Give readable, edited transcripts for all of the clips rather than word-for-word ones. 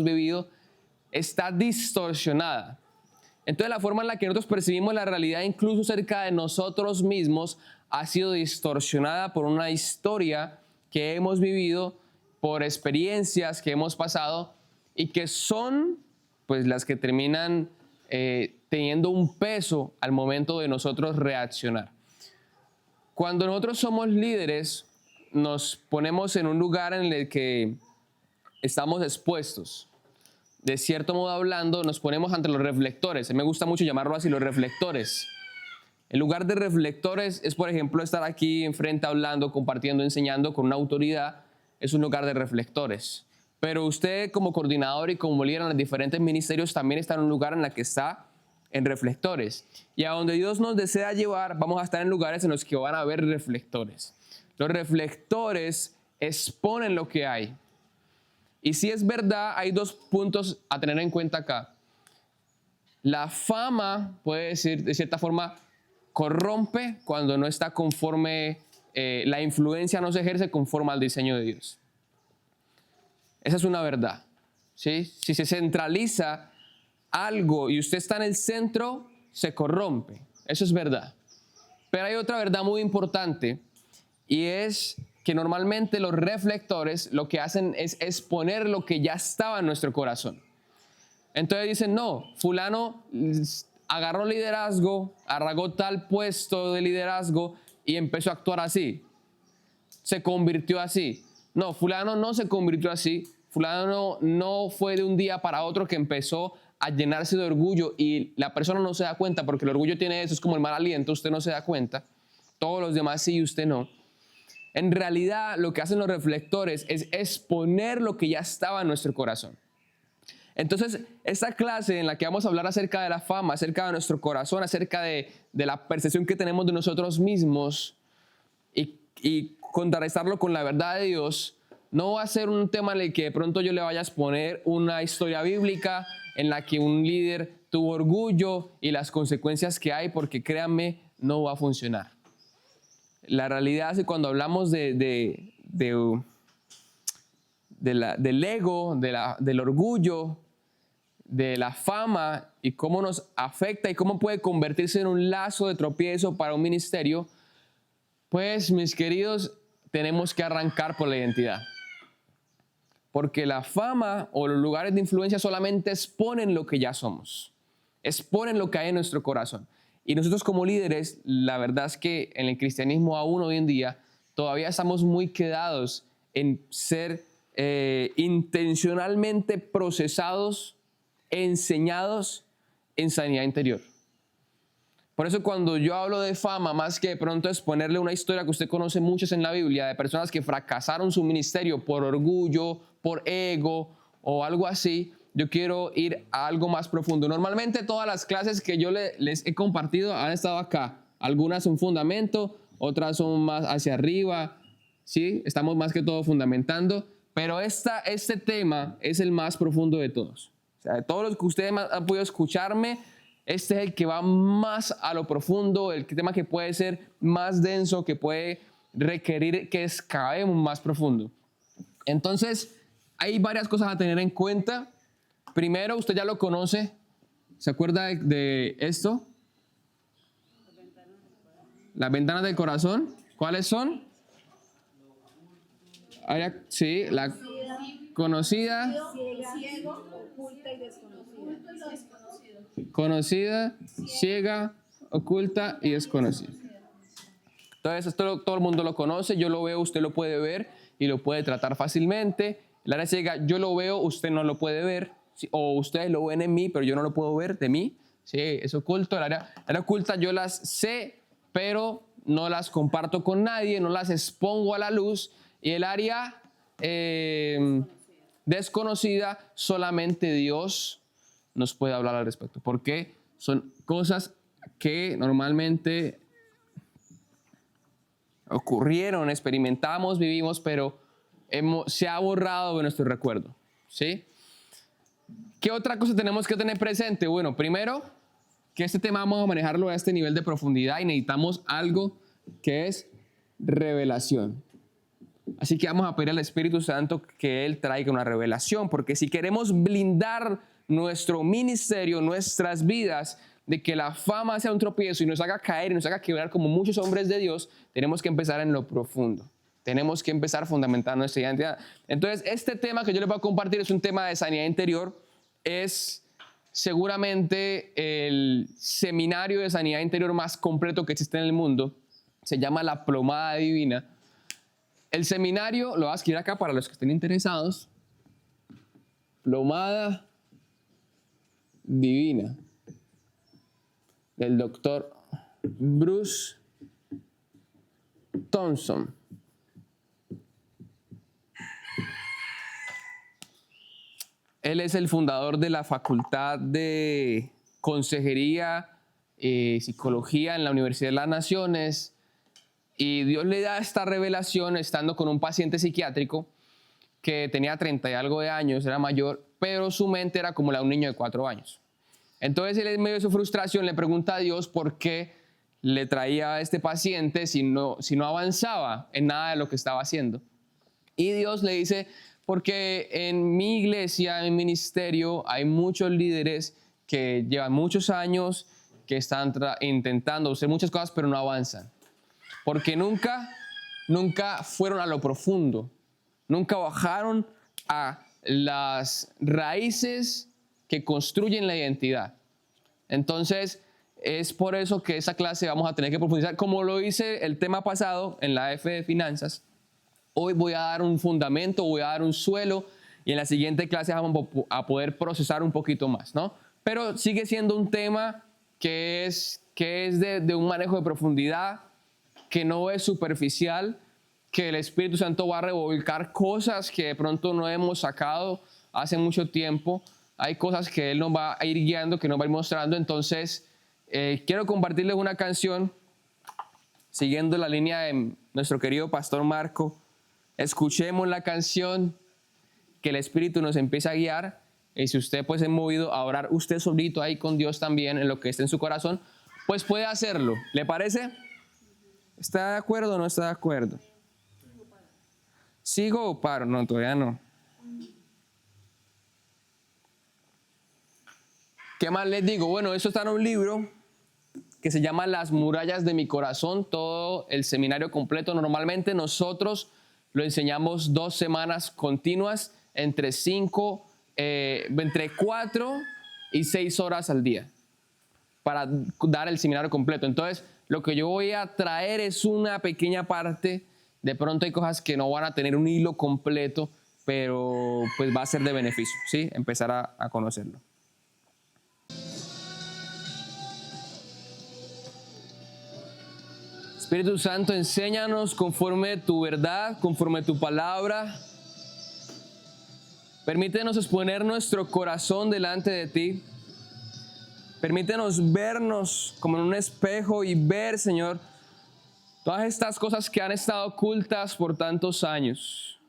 vivido está distorsionada. Entonces la forma en la que nosotros percibimos la realidad, incluso cerca de nosotros mismos, ha sido distorsionada por una historia que hemos vivido, por experiencias que hemos pasado y que son pues las que terminan teniendo un peso al momento de nosotros reaccionar. Cuando nosotros somos líderes, nos ponemos en un lugar en el que estamos expuestos. De cierto modo hablando, nos ponemos ante los reflectores. Me gusta mucho llamarlo así, los reflectores. En lugar de reflectores es, por ejemplo, estar aquí enfrente hablando, compartiendo, enseñando con una autoridad. Es un lugar de reflectores. Pero usted como coordinador y como líder en los diferentes ministerios también está en un lugar en el que está en reflectores. Y a donde Dios nos desea llevar, vamos a estar en lugares en los que van a haber reflectores. Los reflectores exponen lo que hay. Y si es verdad, hay dos puntos a tener en cuenta acá. La fama, puede decir, de cierta forma, corrompe cuando no está conforme, la influencia no se ejerce conforme al diseño de Dios. Esa es una verdad, ¿sí? Si se centraliza algo y usted está en el centro, se corrompe. Eso es verdad. Pero hay otra verdad muy importante y es que normalmente los reflectores lo que hacen es exponer lo que ya estaba en nuestro corazón. Entonces dicen, no, fulano agarró liderazgo, agarró tal puesto de liderazgo y empezó a actuar así. Se convirtió así. No, fulano no se convirtió así. Fulano no fue de un día para otro que empezó a llenarse de orgullo y la persona no se da cuenta porque el orgullo tiene eso, es como el mal aliento, usted no se da cuenta. Todos los demás sí y usted no. En realidad lo que hacen los reflectores es exponer lo que ya estaba en nuestro corazón. Entonces, esta clase en la que vamos a hablar acerca de la fama, acerca de nuestro corazón, acerca de la percepción que tenemos de nosotros mismos y contrarrestarlo con la verdad de Dios, no va a ser un tema en el que de pronto yo le vaya a exponer una historia bíblica en la que un líder tuvo orgullo y las consecuencias que hay, porque créanme, no va a funcionar. La realidad es que cuando hablamos del ego, del orgullo, de la fama y cómo nos afecta y cómo puede convertirse en un lazo de tropiezo para un ministerio, pues mis queridos, tenemos que arrancar por la identidad. Porque la fama o los lugares de influencia solamente exponen lo que ya somos, exponen lo que hay en nuestro corazón. Y nosotros como líderes, la verdad es que en el cristianismo aún hoy en día todavía estamos muy quedados en ser intencionalmente procesados, enseñados en sanidad interior. Por eso cuando yo hablo de fama, más que de pronto exponerle una historia que usted conoce muchas en la Biblia, de personas que fracasaron su ministerio por orgullo, por ego o algo así, yo quiero ir a algo más profundo. Normalmente todas las clases que yo les he compartido han estado acá. Algunas son fundamento, otras son más hacia arriba, ¿sí? Estamos más que todo fundamentando, pero este tema es el más profundo de todos. O sea, de todos los que ustedes han podido escucharme, este es el que va más a lo profundo, el tema que puede ser más denso, que puede requerir que excavemos más profundo. Entonces, hay varias cosas a tener en cuenta. Primero, usted ya lo conoce. ¿Se acuerda de esto? Las ventanas del corazón. ¿Cuáles son? Sí, la conocida, ciego, oculta y desconocida. conocida, ciega, oculta y desconocida. Entonces, esto todo el mundo lo conoce, yo lo veo, usted lo puede ver y lo puede tratar fácilmente. El área ciega, yo lo veo, usted no lo puede ver, o ustedes lo ven en mí, pero yo no lo puedo ver de mí. Sí, es oculto. El área oculta yo las sé, pero no las comparto con nadie, no las expongo a la luz. Y el área desconocida, solamente Dios nos puede hablar al respecto, porque son cosas que normalmente ocurrieron, experimentamos, vivimos, pero se ha borrado de nuestro recuerdo, ¿sí? ¿Qué otra cosa tenemos que tener presente? Bueno, primero, que este tema vamos a manejarlo a este nivel de profundidad y necesitamos algo que es revelación. Así que vamos a pedir al Espíritu Santo que Él traiga una revelación, porque si queremos blindar nuestro ministerio, nuestras vidas, de que la fama sea un tropiezo y nos haga caer y nos haga quebrar como muchos hombres de Dios, tenemos que empezar en lo profundo. Tenemos que empezar a fundamentar nuestra identidad. Entonces, este tema que yo les voy a compartir es un tema de sanidad interior. Es seguramente el seminario de sanidad interior más completo que existe en el mundo. Se llama La Plomada Divina. El seminario, lo voy a escribir acá para los que estén interesados. Plomada Divina, del doctor Bruce Thompson. Él es el fundador de la Facultad de Consejería y Psicología en la Universidad de las Naciones. Y Dios le da esta revelación estando con un paciente psiquiátrico que tenía 30 y algo de años, era mayor, pero su mente era como la de un niño de 4 años. Entonces él, en medio de su frustración, le pregunta a Dios por qué le traía a este paciente si no avanzaba en nada de lo que estaba haciendo. Y Dios le dice: porque en mi iglesia, en mi ministerio, hay muchos líderes que llevan muchos años, que están intentando hacer muchas cosas, pero no avanzan. Porque nunca fueron a lo profundo, nunca bajaron a las raíces que construyen la identidad. Entonces, es por eso que esa clase vamos a tener que profundizar. Como lo hice el tema pasado en la F de Finanzas, hoy voy a dar un fundamento, voy a dar un suelo, y en la siguiente clase vamos a poder procesar un poquito más, ¿no? Pero sigue siendo un tema que es de un manejo de profundidad, que no es superficial, que el Espíritu Santo va a revolcar cosas que de pronto no hemos sacado hace mucho tiempo. Hay cosas que Él nos va a ir guiando, que nos va a ir mostrando. Entonces, quiero compartirles una canción siguiendo la línea de nuestro querido pastor Marco. Escuchemos la canción, que el Espíritu nos empiece a guiar. Y si usted pues es movido a orar usted solito ahí con Dios también en lo que esté en su corazón, pues puede hacerlo. ¿Le parece? ¿Está de acuerdo o no está de acuerdo? ¿Sigo o paro? No, todavía no. ¿Qué más les digo? Bueno, eso está en un libro que se llama Las murallas de mi corazón, todo el seminario completo. Normalmente nosotros lo enseñamos 2 semanas continuas, entre 4 y 6 horas al día, para dar el seminario completo. Entonces, lo que yo voy a traer es una pequeña parte. De pronto hay cosas que no van a tener un hilo completo, pero pues va a ser de beneficio, ¿sí? Empezar a conocerlo. Espíritu Santo, enséñanos conforme tu verdad, conforme tu palabra. Permítenos exponer nuestro corazón delante de ti. Permítenos vernos como en un espejo y ver, Señor, todas estas cosas que han estado ocultas por tantos años.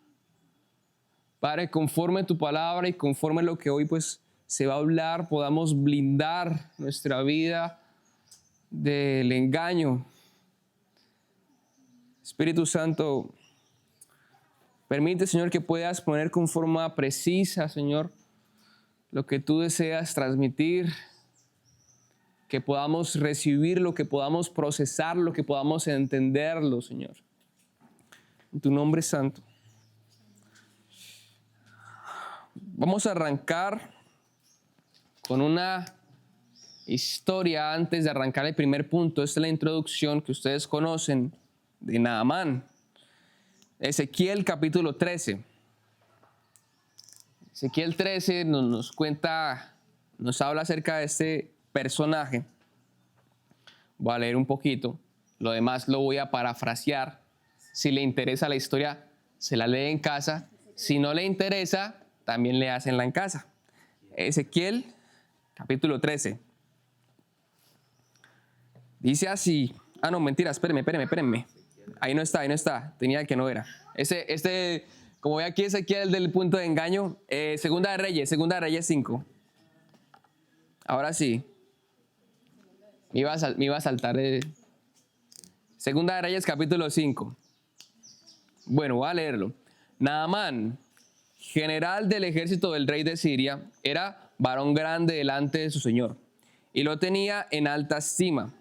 Padre, conforme tu palabra y conforme lo que hoy pues se va a hablar, podamos blindar nuestra vida del engaño. Espíritu Santo, permite, Señor, que puedas poner con forma precisa, Señor, lo que tú deseas transmitir, que podamos recibirlo, que podamos procesarlo, que podamos entenderlo, Señor. En tu nombre santo. Vamos a arrancar con una historia antes de arrancar el primer punto. Esta es la introducción que ustedes conocen de Naamán. Ezequiel capítulo 13. Ezequiel 13 nos cuenta, nos habla acerca de este personaje. Voy a leer un poquito. Lo demás lo voy a parafrasear. Si le interesa la historia, se la lee en casa. Si no le interesa, también le hacen en casa. Ezequiel capítulo 13. Dice así. Ah, no, mentira, espérenme. Ahí no está. Tenía el que no era. Como ve aquí Ezequiel del punto de engaño. Segunda de Reyes 5. Ahora sí. Me iba a saltar. Segunda de Reyes capítulo 5. Bueno, voy a leerlo. Naamán, general del ejército del rey de Siria, era varón grande delante de su señor y lo tenía en alta estima,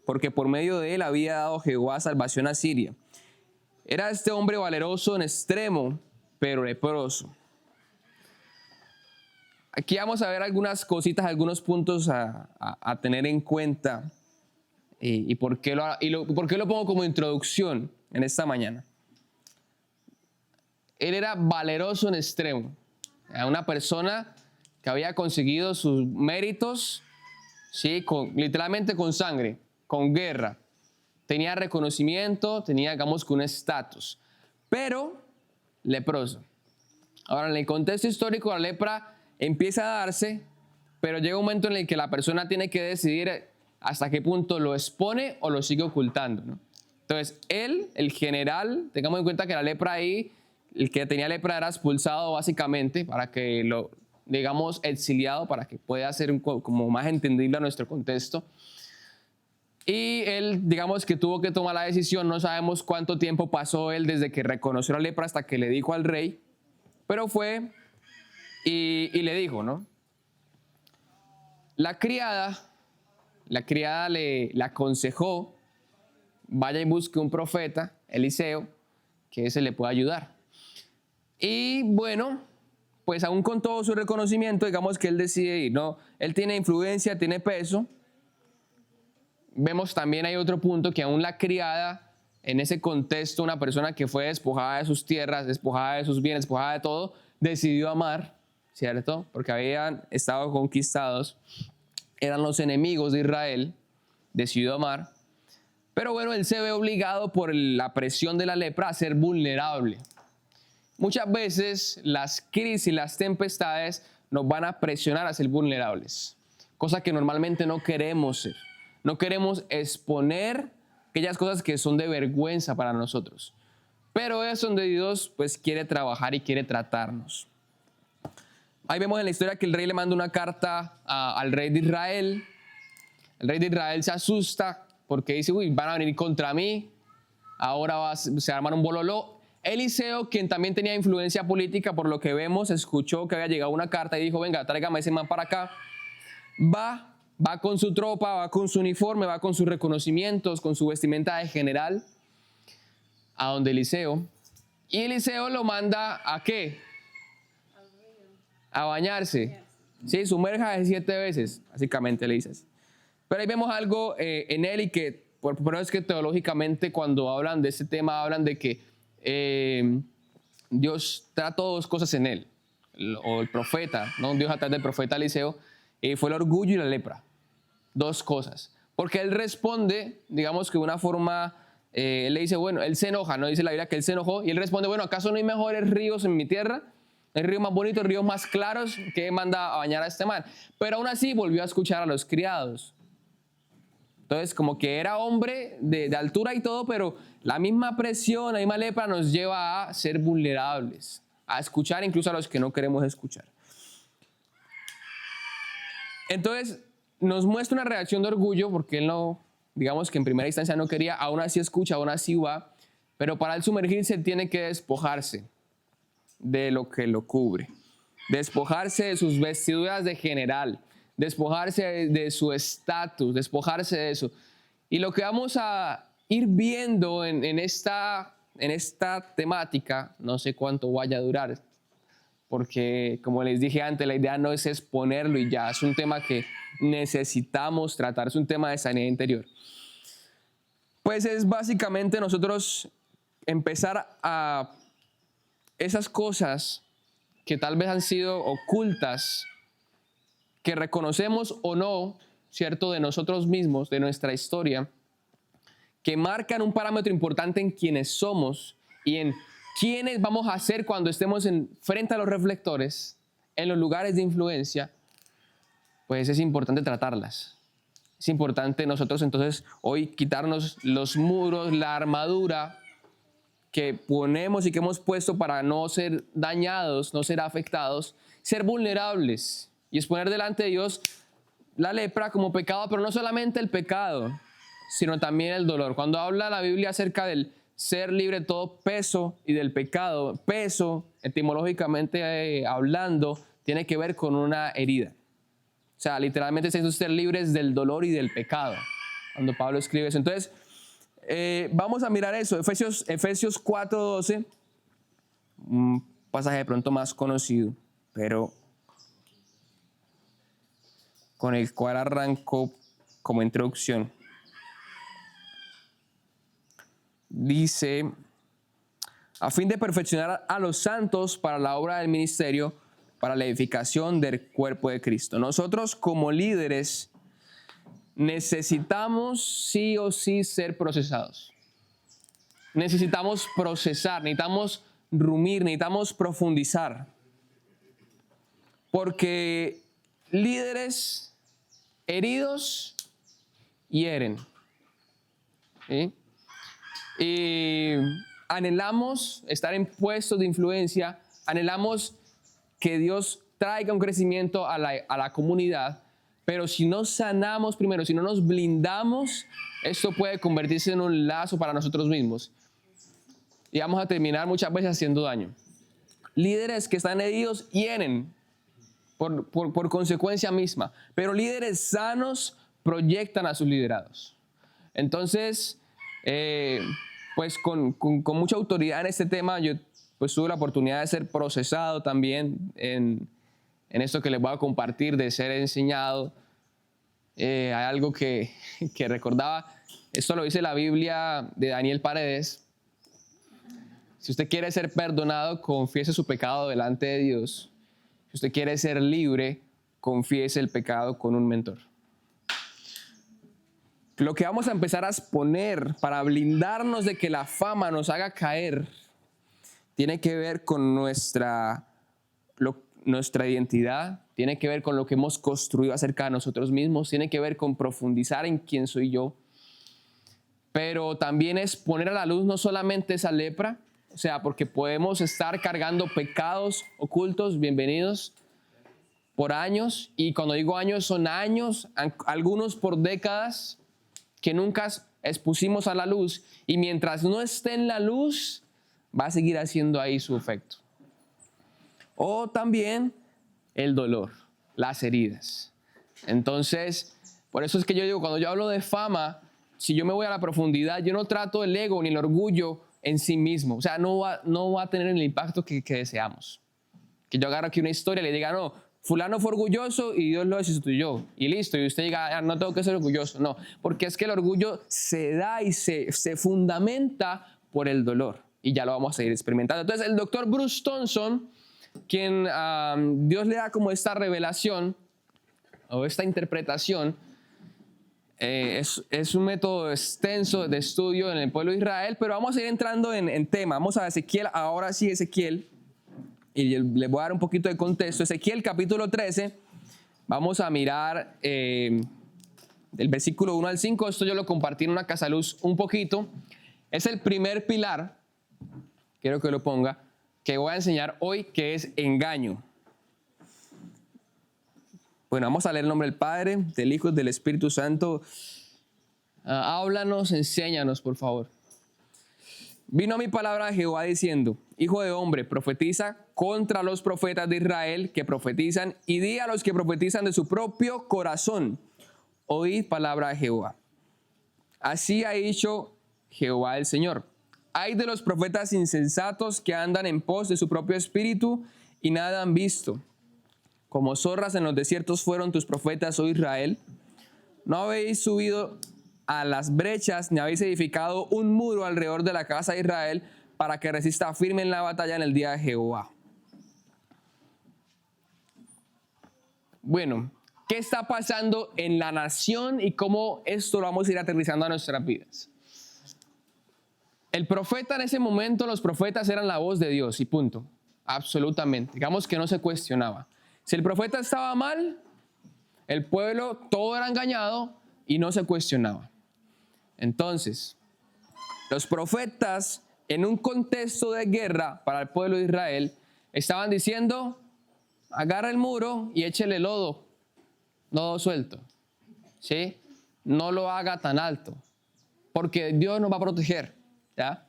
porque por medio de él había dado Jehová salvación a Siria. Era este hombre valeroso en extremo, pero leproso. Aquí vamos a ver algunas cositas, algunos puntos a tener en cuenta y por qué por qué lo pongo como introducción en esta mañana. Él era valeroso en extremo. Era una persona que había conseguido sus méritos, ¿sí? Literalmente con sangre, con guerra. Tenía reconocimiento, tenía, digamos, que un estatus, pero leproso. Ahora, en el contexto histórico, la lepra empieza a darse, pero llega un momento en el que la persona tiene que decidir hasta qué punto lo expone o lo sigue ocultando, ¿no? Entonces, él, el general, tengamos en cuenta que la lepra ahí, el que tenía lepra era expulsado básicamente para que lo, digamos, exiliado, para que pueda ser como más entendible a nuestro contexto. Y él, digamos, que tuvo que tomar la decisión. No sabemos cuánto tiempo pasó él desde que reconoció la lepra hasta que le dijo al rey, pero fue y le dijo, ¿no? La criada le aconsejó, vaya y busque un profeta, Eliseo, que ese le pueda ayudar. Y bueno, pues aún con todo su reconocimiento, digamos que él decide ir, ¿no? Él tiene influencia, tiene peso. Vemos también hay otro punto, que aún la criada, en ese contexto, una persona que fue despojada de sus tierras, despojada de sus bienes, despojada de todo, decidió amar, ¿cierto? Porque habían estado conquistados, eran los enemigos de Israel, decidió amar. Pero bueno, él se ve obligado por la presión de la lepra a ser vulnerable. Muchas veces las crisis, las tempestades nos van a presionar a ser vulnerables, cosa que normalmente no queremos ser. No queremos exponer aquellas cosas que son de vergüenza para nosotros. Pero es donde Dios pues quiere trabajar y quiere tratarnos. Ahí vemos en la historia que el rey le manda una carta al rey de Israel. El rey de Israel se asusta porque dice, uy, van a venir contra mí, ahora se arman un bololó. Eliseo, quien también tenía influencia política, por lo que vemos, escuchó que había llegado una carta y dijo, venga, tráigame ese man para acá. Va con su tropa, va con su uniforme, va con sus reconocimientos, con su vestimenta de general, a donde Eliseo. Y Eliseo lo manda ¿a qué? A bañarse. Sí, sumérjase 7 veces, básicamente le dices. Pero ahí vemos algo en él y que, por eso es que teológicamente cuando hablan de este tema, hablan de que Dios trató 2 cosas en él, o el profeta, ¿no? Dios a través del profeta Eliseo, fue el orgullo y la lepra. 2 cosas. Porque él responde, digamos que de una forma, él le dice, bueno, él se enoja, ¿no? Dice la Biblia que él se enojó, y él responde, bueno, ¿acaso no hay mejores ríos en mi tierra? El río más bonito, ríos más claros, que manda a bañar a este man. Pero aún así volvió a escuchar a los criados. Entonces, como que era hombre de altura y todo, pero la misma presión, la misma lepra nos lleva a ser vulnerables, a escuchar incluso a los que no queremos escuchar. Entonces, nos muestra una reacción de orgullo, porque él no, digamos que en primera instancia no quería, aún así escucha, aún así va, pero para él sumergirse tiene que despojarse de lo que lo cubre, despojarse de sus vestiduras de general, despojarse de su estatus, despojarse de eso. Y lo que vamos a ir viendo en esta temática, no sé cuánto vaya a durar, porque como les dije antes, la idea no es exponerlo y ya, es un tema que necesitamos tratar, es un tema de sanidad interior. Pues es básicamente nosotros empezar a esas cosas que tal vez han sido ocultas, que reconocemos o no, ¿cierto?, de nosotros mismos, de nuestra historia, que marcan un parámetro importante en quiénes somos y en quiénes vamos a ser cuando estemos frente a los reflectores, en los lugares de influencia. Pues es importante tratarlas. Es importante nosotros entonces hoy quitarnos los muros, la armadura que ponemos y que hemos puesto para no ser dañados, no ser afectados, ser vulnerables y exponer delante de Dios la lepra como pecado, pero no solamente el pecado, sino también el dolor. Cuando habla la Biblia acerca del ser libre de todo peso y del pecado. Peso, etimológicamente hablando, tiene que ver con una herida. O sea, literalmente es ser libres del dolor y del pecado, cuando Pablo escribe eso. Entonces, vamos a mirar eso, Efesios 4:12, un pasaje de pronto más conocido, pero con el cual arranco como introducción. Dice, a fin de perfeccionar a los santos para la obra del ministerio, para la edificación del cuerpo de Cristo. Nosotros como líderes necesitamos sí o sí ser procesados. Necesitamos procesar, necesitamos rumir, necesitamos profundizar. Porque líderes heridos hieren. ¿Sí? Y anhelamos estar en puestos de influencia, anhelamos que Dios traiga un crecimiento a la comunidad, pero si no sanamos primero, si no nos blindamos, esto puede convertirse en un lazo para nosotros mismos. Y vamos a terminar muchas veces haciendo daño. Líderes que están heridos hieren por consecuencia misma, pero líderes sanos proyectan a sus liderados. Entonces, pues con mucha autoridad en este tema, yo pues tuve la oportunidad de ser procesado también en esto que les voy a compartir, de ser enseñado. Hay algo que recordaba, esto lo dice la Biblia de Daniel Paredes. Si usted quiere ser perdonado, confiese su pecado delante de Dios. Si usted quiere ser libre, confiese el pecado con un mentor. Lo que vamos a empezar a exponer para blindarnos de que la fama nos haga caer tiene que ver con nuestra identidad, tiene que ver con lo que hemos construido acerca de nosotros mismos, tiene que ver con profundizar en quién soy yo, pero también es poner a la luz no solamente esa lepra, o sea, porque podemos estar cargando pecados ocultos, bienvenidos, por años, y cuando digo años son años, algunos por décadas, que nunca expusimos a la luz, y mientras no esté en la luz, va a seguir haciendo ahí su efecto. O también el dolor, las heridas. Entonces, por eso es que yo digo, cuando yo hablo de fama, si yo me voy a la profundidad, yo no trato el ego ni el orgullo en sí mismo. O sea, no va a tener el impacto que deseamos. Que yo agarro aquí una historia y le diga, no, fulano fue orgulloso y Dios lo destituyó. Y listo, y usted diga, no tengo que ser orgulloso. No, porque es que el orgullo se da y se fundamenta por el dolor. Y ya lo vamos a seguir experimentando. Entonces, el doctor Bruce Thompson, quien Dios le da como esta revelación o esta interpretación, es un método extenso de estudio en el pueblo de Israel, pero vamos a ir entrando en tema. Vamos a Ezequiel, ahora sí Ezequiel, y les voy a dar un poquito de contexto. Ezequiel capítulo 13, vamos a mirar del versículo 1 al 5, esto yo lo compartí en una casa luz un poquito. Es el primer pilar, quiero que lo ponga, que voy a enseñar hoy, que es engaño. Bueno, vamos a leer el nombre del Padre, del Hijo y del Espíritu Santo. Háblanos, enséñanos, por favor. Vino a mi palabra de Jehová diciendo, hijo de hombre, profetiza contra los profetas de Israel que profetizan y di a los que profetizan de su propio corazón, oíd palabra de Jehová. Así ha dicho Jehová el Señor. Hay de los profetas insensatos que andan en pos de su propio espíritu y nada han visto. Como zorras en los desiertos fueron tus profetas, oh Israel. No habéis subido a las brechas ni habéis edificado un muro alrededor de la casa de Israel para que resista firme en la batalla en el día de Jehová. Bueno, ¿qué está pasando en la nación y cómo esto lo vamos a ir aterrizando a nuestras vidas? El profeta en ese momento, los profetas eran la voz de Dios y punto. Absolutamente. Digamos que no se cuestionaba. Si el profeta estaba mal, el pueblo todo era engañado y no se cuestionaba. Entonces, los profetas en un contexto de guerra para el pueblo de Israel estaban diciendo, agarra el muro y échele lodo suelto, ¿sí? No lo haga tan alto, porque Dios nos va a proteger, ¿ya?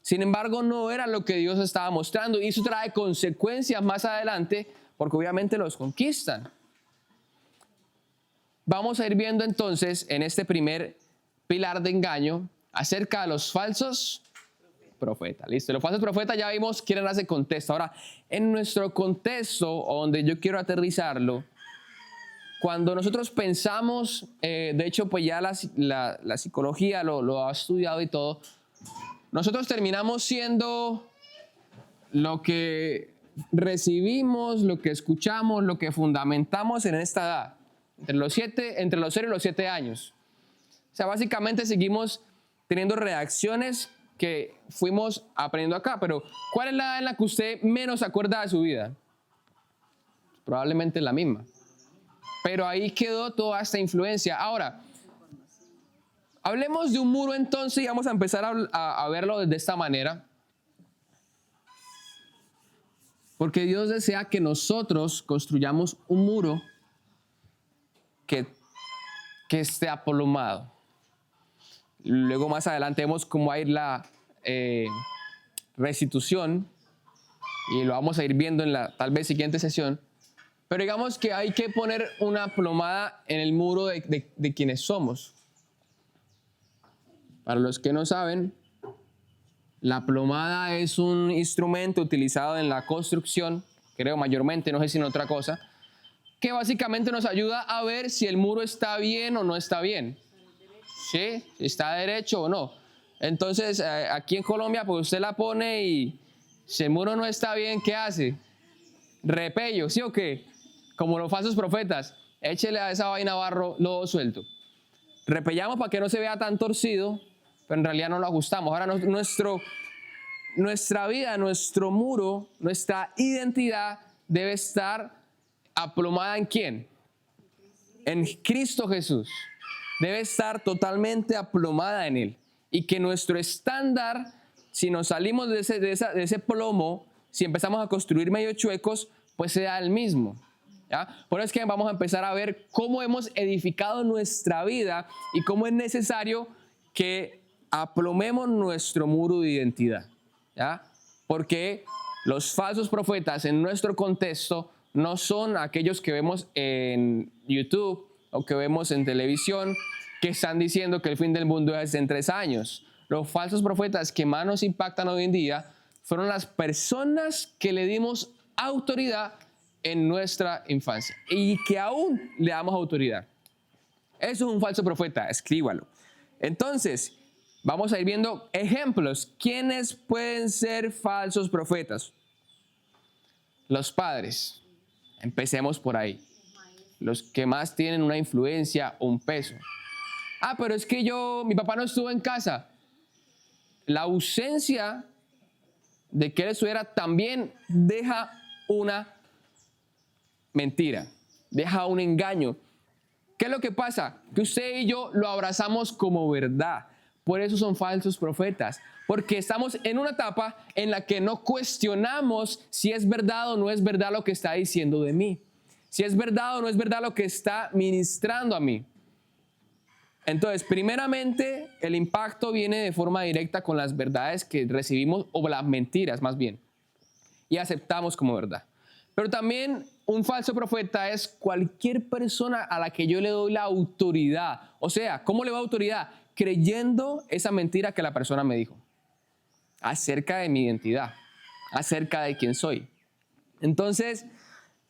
Sin embargo, no era lo que Dios estaba mostrando y eso trae consecuencias más adelante porque obviamente los conquistan. Vamos a ir viendo entonces en este primer pilar de engaño acerca de los falsos profetas. Listo, los falsos profetas ya vimos quién era ese contexto. Ahora, en nuestro contexto, donde yo quiero aterrizarlo, cuando nosotros pensamos, de hecho, pues ya la psicología lo ha estudiado y todo, nosotros terminamos siendo lo que recibimos, lo que escuchamos, lo que fundamentamos en esta edad, entre los 0 y los 7 años. O sea, básicamente seguimos teniendo reacciones que fuimos aprendiendo acá, pero ¿cuál es la edad en la que usted menos se acuerda de su vida? Probablemente la misma. Pero ahí quedó toda esta influencia. Ahora, hablemos de un muro entonces y vamos a empezar a verlo de esta manera. Porque Dios desea que nosotros construyamos un muro que esté aplomado. Luego más adelante vemos cómo va a ir la restitución y lo vamos a ir viendo en la tal vez siguiente sesión. Pero digamos que hay que poner una plomada en el muro de quienes somos. Para los que no saben, la plomada es un instrumento utilizado en la construcción, creo mayormente, no sé si en otra cosa, que básicamente nos ayuda a ver si el muro está bien o no está bien. ¿Sí? Si está derecho o no. Entonces, aquí en Colombia, pues usted la pone y si el muro no está bien, ¿qué hace? Repello, ¿sí o qué? Como los falsos profetas, échele a esa vaina barro lodo suelto. Repellamos para que no se vea tan torcido, pero en realidad no lo ajustamos. Ahora nuestra vida, nuestro muro, nuestra identidad debe estar aplomada ¿en quién? En Cristo Jesús. Debe estar totalmente aplomada en Él. Y que nuestro estándar, si nos salimos de ese plomo, si empezamos a construir medio chuecos, pues sea el mismo. ¿Ya? Por eso es que vamos a empezar a ver cómo hemos edificado nuestra vida y cómo es necesario que aplomemos nuestro muro de identidad. ¿Ya? Porque los falsos profetas en nuestro contexto no son aquellos que vemos en YouTube o que vemos en televisión que están diciendo que el fin del mundo es en 3 años. Los falsos profetas que más nos impactan hoy en día fueron las personas que le dimos autoridad en nuestra infancia y que aún le damos autoridad. Eso es un falso profeta, escríbalo. Entonces, vamos a ir viendo ejemplos. ¿Quiénes pueden ser falsos profetas? Los padres. Empecemos por ahí. Los que más tienen una influencia o un peso. Ah, pero es que mi papá no estuvo en casa. La ausencia de que él estuviera también deja una mentira, deja un engaño. ¿Qué es lo que pasa? Que usted y yo lo abrazamos como verdad. Por eso son falsos profetas. Porque estamos en una etapa en la que no cuestionamos si es verdad o no es verdad lo que está diciendo de mí. Si es verdad o no es verdad lo que está ministrando a mí. Entonces, primeramente, el impacto viene de forma directa con las verdades que recibimos, o las mentiras más bien, y aceptamos como verdad. Pero también un falso profeta es cualquier persona a la que yo le doy la autoridad. O sea, ¿cómo le doy autoridad? Creyendo esa mentira que la persona me dijo acerca de mi identidad, acerca de quién soy. Entonces,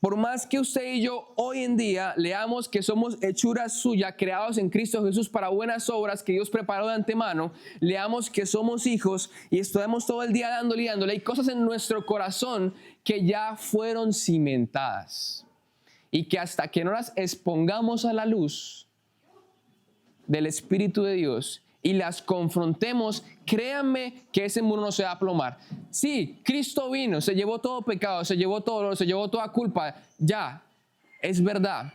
por más que usted y yo hoy en día leamos que somos hechuras suyas, creados en Cristo Jesús para buenas obras que Dios preparó de antemano, leamos que somos hijos y estamos todo el día dándole y dándole, hay cosas en nuestro corazón que ya fueron cimentadas y que hasta que no las expongamos a la luz del Espíritu de Dios y las confrontemos, créanme que ese muro no se va a aplomar. Sí, Cristo vino, se llevó todo pecado, se llevó todo, se llevó toda culpa, ya, es verdad.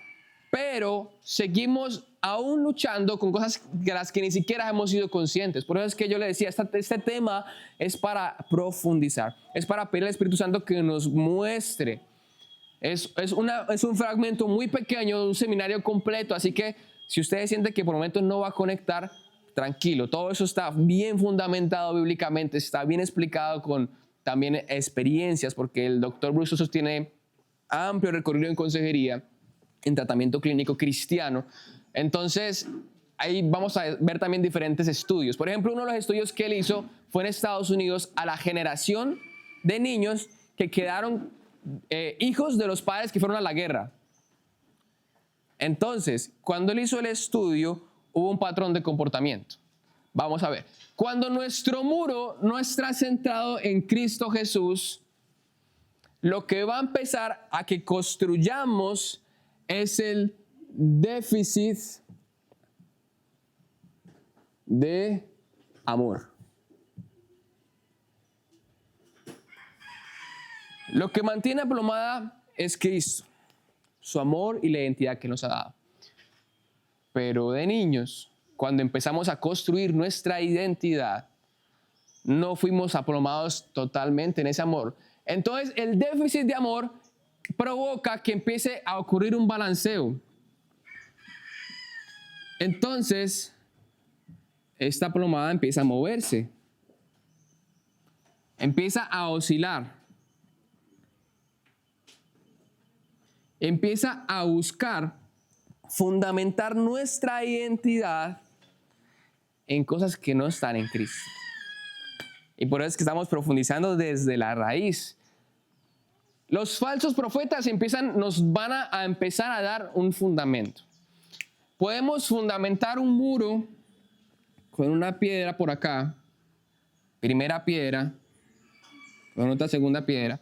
Pero seguimos aún luchando con cosas de las que ni siquiera hemos sido conscientes. Por eso es que yo le decía, este tema es para profundizar, es para pedir al Espíritu Santo que nos muestre. Es un fragmento muy pequeño de un seminario completo, así que si usted siente que por momentos no va a conectar, tranquilo, todo eso está bien fundamentado bíblicamente, está bien explicado con también experiencias, porque el doctor Bruce sostiene amplio recorrido en consejería, en tratamiento clínico cristiano. Entonces, ahí vamos a ver también diferentes estudios. Por ejemplo, uno de los estudios que él hizo fue en Estados Unidos a la generación de niños que quedaron hijos de los padres que fueron a la guerra. Entonces, cuando él hizo el estudio, hubo un patrón de comportamiento. Vamos a ver. Cuando nuestro muro no está centrado en Cristo Jesús, lo que va a empezar a que construyamos es el déficit de amor. Lo que mantiene aplomada es Cristo, su amor y la identidad que nos ha dado. Pero de niños, cuando empezamos a construir nuestra identidad, no fuimos aplomados totalmente en ese amor. Entonces, el déficit de amor provoca que empiece a ocurrir un balanceo. Entonces, esta plomada empieza a moverse, empieza a oscilar, empieza a buscar fundamentar nuestra identidad en cosas que no están en Cristo. Y por eso es que estamos profundizando desde la raíz. Los falsos profetas nos van a empezar a dar un fundamento. Podemos fundamentar un muro con una piedra por acá, primera piedra, con otra segunda piedra,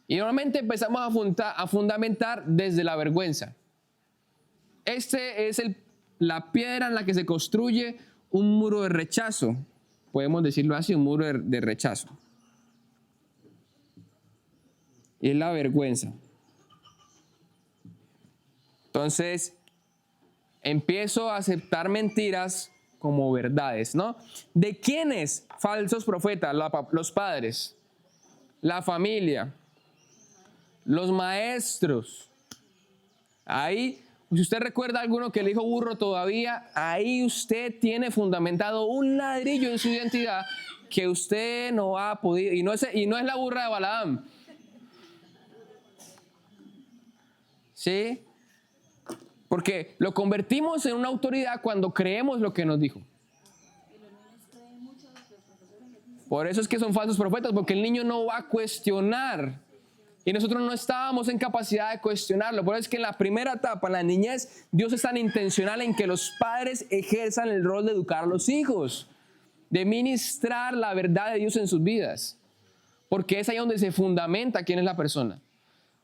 y normalmente empezamos a fundamentar desde la vergüenza. Este es la piedra en la que se construye un muro de rechazo, podemos decirlo así, un muro de rechazo. Y es la vergüenza. Entonces, empiezo a aceptar mentiras como verdades, ¿no? ¿De quiénes? Falsos profetas, los padres, la familia, los maestros. Ahí, si usted recuerda a alguno que le dijo burro todavía, ahí usted tiene fundamentado un ladrillo en su identidad que usted no ha podido, y no es la burra de Balaam. ¿Sí? Porque lo convertimos en una autoridad cuando creemos lo que nos dijo. Por eso es que son falsos profetas, porque el niño no va a cuestionar. Y nosotros no estábamos en capacidad de cuestionarlo. Por eso es que en la primera etapa, en la niñez, Dios es tan intencional en que los padres ejerzan el rol de educar a los hijos, de ministrar la verdad de Dios en sus vidas. Porque es ahí donde se fundamenta quién es la persona.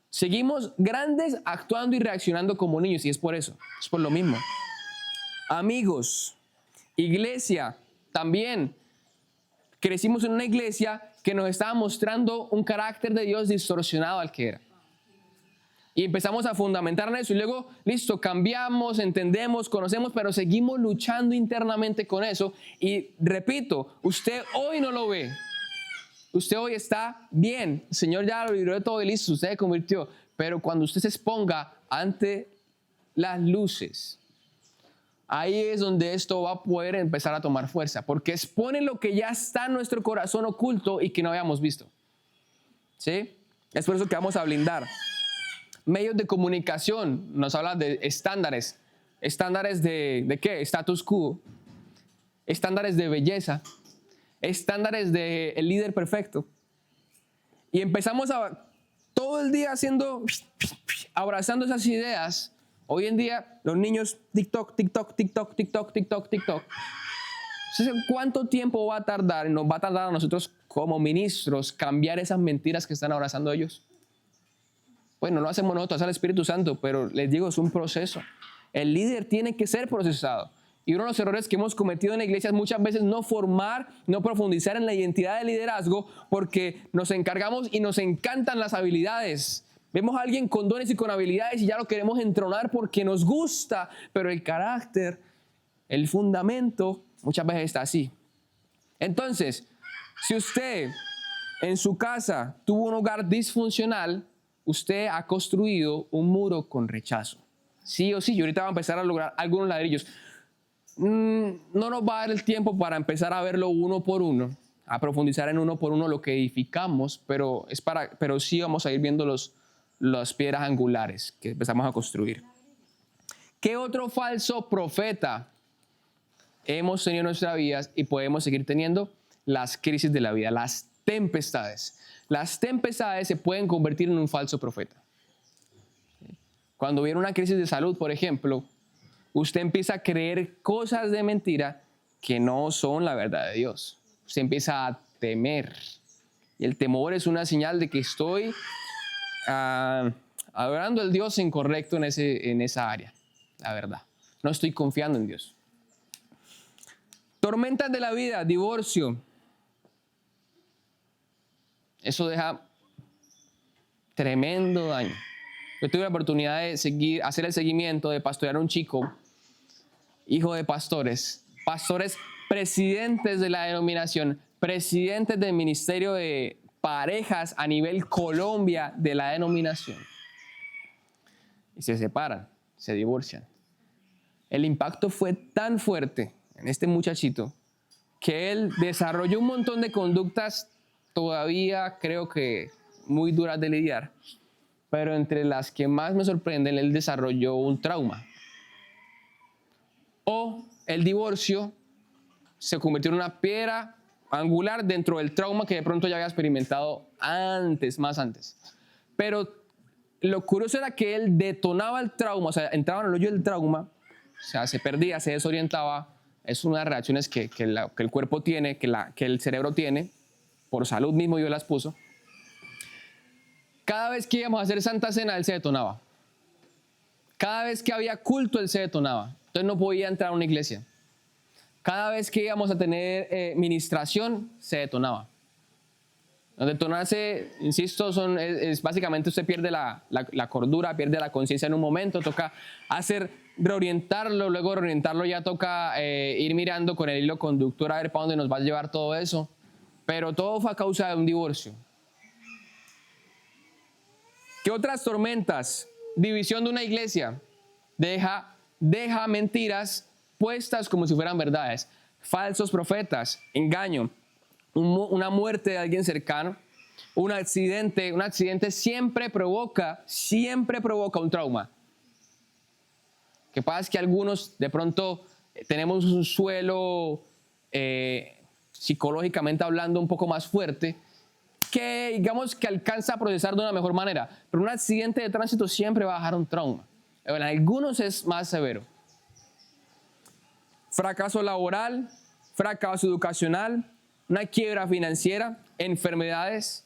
Seguimos grandes actuando y reaccionando como niños, y es por eso, es por lo mismo. Amigos, iglesia, también crecimos en una iglesia que nos estaba mostrando un carácter de Dios distorsionado al que era. Y empezamos a fundamentar en eso y luego, listo, cambiamos, entendemos, conocemos, pero seguimos luchando internamente con eso. Y repito, usted hoy no lo ve. Usted hoy está bien, el Señor ya lo libró de todo y listo, usted se convirtió. Pero cuando usted se exponga ante las luces, ahí es donde esto va a poder empezar a tomar fuerza, porque expone lo que ya está en nuestro corazón oculto y que no habíamos visto. ¿Sí? Es por eso que vamos a blindar. Medios de comunicación, nos habla de estándares. ¿Estándares de qué? Status quo. Estándares de belleza. Estándares del líder perfecto. Y empezamos todo el día abrazando esas ideas. Hoy en día los niños TikTok. ¿Cuánto tiempo va a tardar? Nos va a tardar a nosotros como ministros cambiar esas mentiras que están abrazando ellos. Bueno, no lo hacemos nosotros, es el Espíritu Santo, pero les digo, es un proceso. El líder tiene que ser procesado. Y uno de los errores que hemos cometido en la iglesia es muchas veces no profundizar en la identidad de liderazgo, porque nos encargamos y nos encantan las habilidades. Vemos a alguien con dones y con habilidades y ya lo queremos entronar porque nos gusta, pero el carácter, el fundamento, muchas veces está así. Entonces, si usted en su casa tuvo un hogar disfuncional, usted ha construido un muro con rechazo. Sí o sí, yo ahorita voy a empezar a lograr algunos ladrillos. no nos va a dar el tiempo para empezar a verlo uno por uno, a profundizar en uno por uno lo que edificamos, pero sí vamos a ir viendo las piedras angulares que empezamos a construir. ¿Qué otro falso profeta hemos tenido en nuestra vida y podemos seguir teniendo? Las crisis de la vida, las tempestades. Las tempestades se pueden convertir en un falso profeta. Cuando viene una crisis de salud, por ejemplo, usted empieza a creer cosas de mentira que no son la verdad de Dios. Usted empieza a temer. Y el temor es una señal de que estoy adorando al Dios incorrecto en esa área, la verdad. No estoy confiando en Dios. Tormentas de la vida, divorcio. Eso deja tremendo daño. Yo tuve la oportunidad de hacer el seguimiento, de pastorear a un chico, hijo de pastores presidentes de la denominación, presidentes del ministerio de parejas a nivel Colombia de la denominación. Y se separan, se divorcian. El impacto fue tan fuerte en este muchachito que él desarrolló un montón de conductas todavía creo que muy duras de lidiar, pero entre las que más me sorprenden, él desarrolló un trauma. O el divorcio se convirtió en una piedra angular dentro del trauma que de pronto ya había experimentado más antes. Pero lo curioso era que él detonaba el trauma, o sea, entraba en el hoyo del trauma, o sea, se perdía, se desorientaba. Es una de las reacciones que el cuerpo tiene, que el cerebro tiene, por salud mismo Dios las puso. Cada vez que íbamos a hacer Santa Cena, él se detonaba. Cada vez que había culto, él se detonaba. Entonces no podía entrar a una iglesia. Cada vez que íbamos a tener ministración, se detonaba. Detonarse, insisto, es básicamente usted pierde la cordura, pierde la conciencia en un momento, toca reorientarlo, luego de reorientarlo ya toca ir mirando con el hilo conductor a ver para dónde nos va a llevar todo eso. Pero todo fue a causa de un divorcio. ¿Qué otras tormentas? División de una iglesia. Deja mentiras puestas como si fueran verdades. Falsos profetas, engaño, una muerte de alguien cercano, un accidente siempre provoca un trauma. Lo que pasa es que algunos de pronto tenemos un suelo psicológicamente hablando un poco más fuerte, que digamos que alcanza a procesar de una mejor manera, pero un accidente de tránsito siempre va a dejar un trauma. En algunos es más severo. Fracaso laboral, fracaso educacional, una quiebra financiera, enfermedades.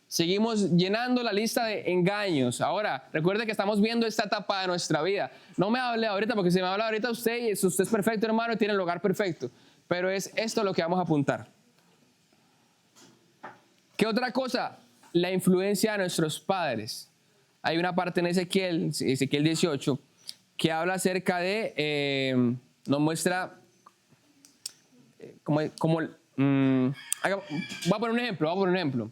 Seguimos llenando la lista de engaños. Ahora, recuerde que estamos viendo esta etapa de nuestra vida. No me hable ahorita, porque si me habla ahorita usted es perfecto, hermano, y tiene el hogar perfecto. Pero es esto lo que vamos a apuntar. ¿Qué otra cosa? La influencia de nuestros padres. Hay una parte en Ezequiel 18, que habla acerca de, nos muestra voy a poner un ejemplo.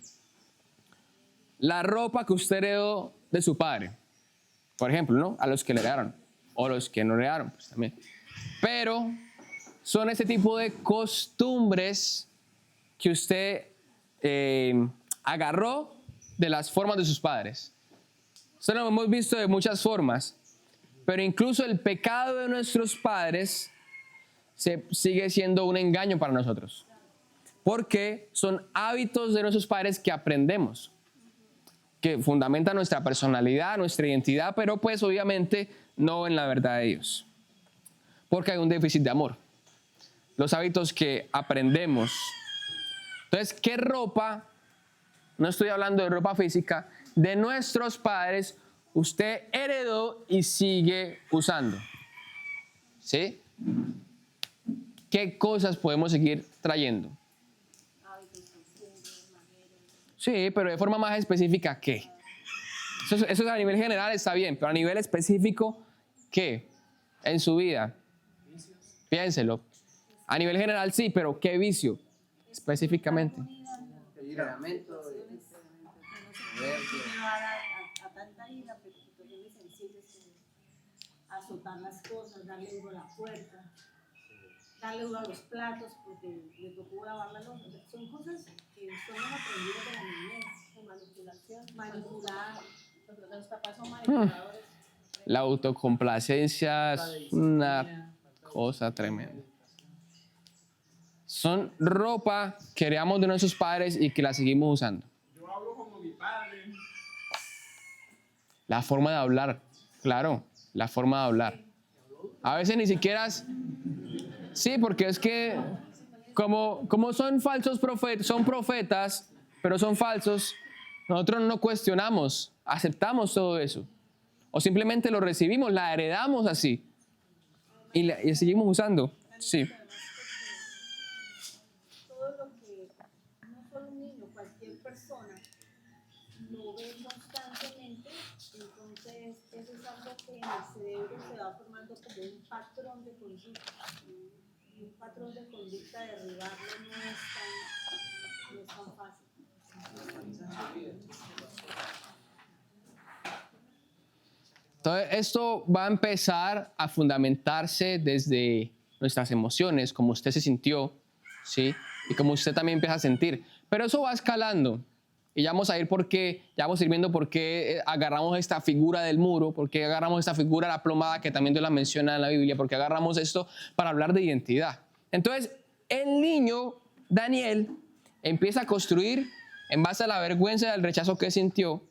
La ropa que usted heredó de su padre, por ejemplo, ¿no? A los que le heredaron, o los que no heredaron, pues también. Pero son ese tipo de costumbres que usted agarró de las formas de sus padres. Eso lo hemos visto de muchas formas, pero incluso el pecado de nuestros padres sigue siendo un engaño para nosotros, porque son hábitos de nuestros padres que aprendemos, que fundamentan nuestra personalidad, nuestra identidad, pero pues obviamente no en la verdad de Dios, porque hay un déficit de amor. Los hábitos que aprendemos. Entonces, ¿qué ropa? No estoy hablando de ropa física, de nuestros padres usted heredó y sigue usando. ¿Sí? ¿Qué cosas podemos seguir trayendo? Sí, pero de forma más específica, ¿qué? Eso a nivel general está bien, pero a nivel específico, ¿qué? En su vida. Piénselo. A nivel general sí, pero ¿qué vicio? Específicamente. Temperamento a tanta ira, pero que sensibles, azotar las cosas, darle duro a la puerta. darle uno a los platos porque le tocó lavar la loza. Son cosas que son aprendidas de la niñez, de manipulación, manipular. Los papás son manipuladores. La autocomplacencia es una cosa tremenda. Son ropa que heredamos de nuestros padres y que la seguimos usando. Yo hablo como mi padre. La forma de hablar, claro, la forma de hablar. A veces ni siquiera... Sí, porque es que como son falsos profetas, son profetas, pero son falsos, nosotros no cuestionamos, aceptamos todo eso. O simplemente lo recibimos, la heredamos así. Y seguimos usando. Sí. Todo lo que no solo un niño, cualquier persona lo ve constantemente, entonces eso es algo que en el cerebro se va formando como un patrón de conducta. Y un patrón de conducta, derribarlo no es tan fácil. Entonces, esto va a empezar a fundamentarse desde nuestras emociones, como usted se sintió, ¿sí? Y como usted también empieza a sentir. Pero eso va escalando. Y ya vamos a ir viendo por qué agarramos esta figura del muro, por qué agarramos esta figura la plomada, que también Dios la menciona en la Biblia, porque agarramos esto para hablar de identidad. Entonces, el niño, Daniel, empieza a construir en base a la vergüenza y al rechazo que sintió,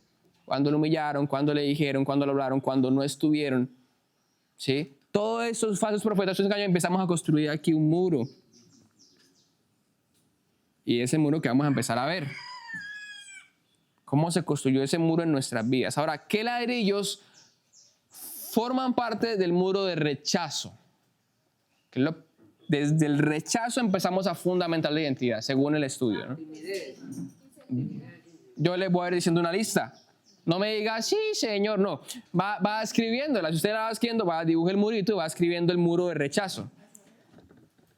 cuando lo humillaron, cuando le dijeron, cuando lo hablaron, cuando no estuvieron, ¿sí? Todos esos falsos profetas, esos engaños, empezamos a construir aquí un muro. Y ese muro que vamos a empezar a ver. ¿Cómo se construyó ese muro en nuestras vidas? Ahora, ¿qué ladrillos forman parte del muro de rechazo? Desde el rechazo empezamos a fundamentar la identidad, según el estudio, ¿no? Yo les voy a ir diciendo una lista. No me diga, sí, señor, no. Va escribiéndola. Si usted la va escribiendo, dibuja el murito y va escribiendo el muro de rechazo.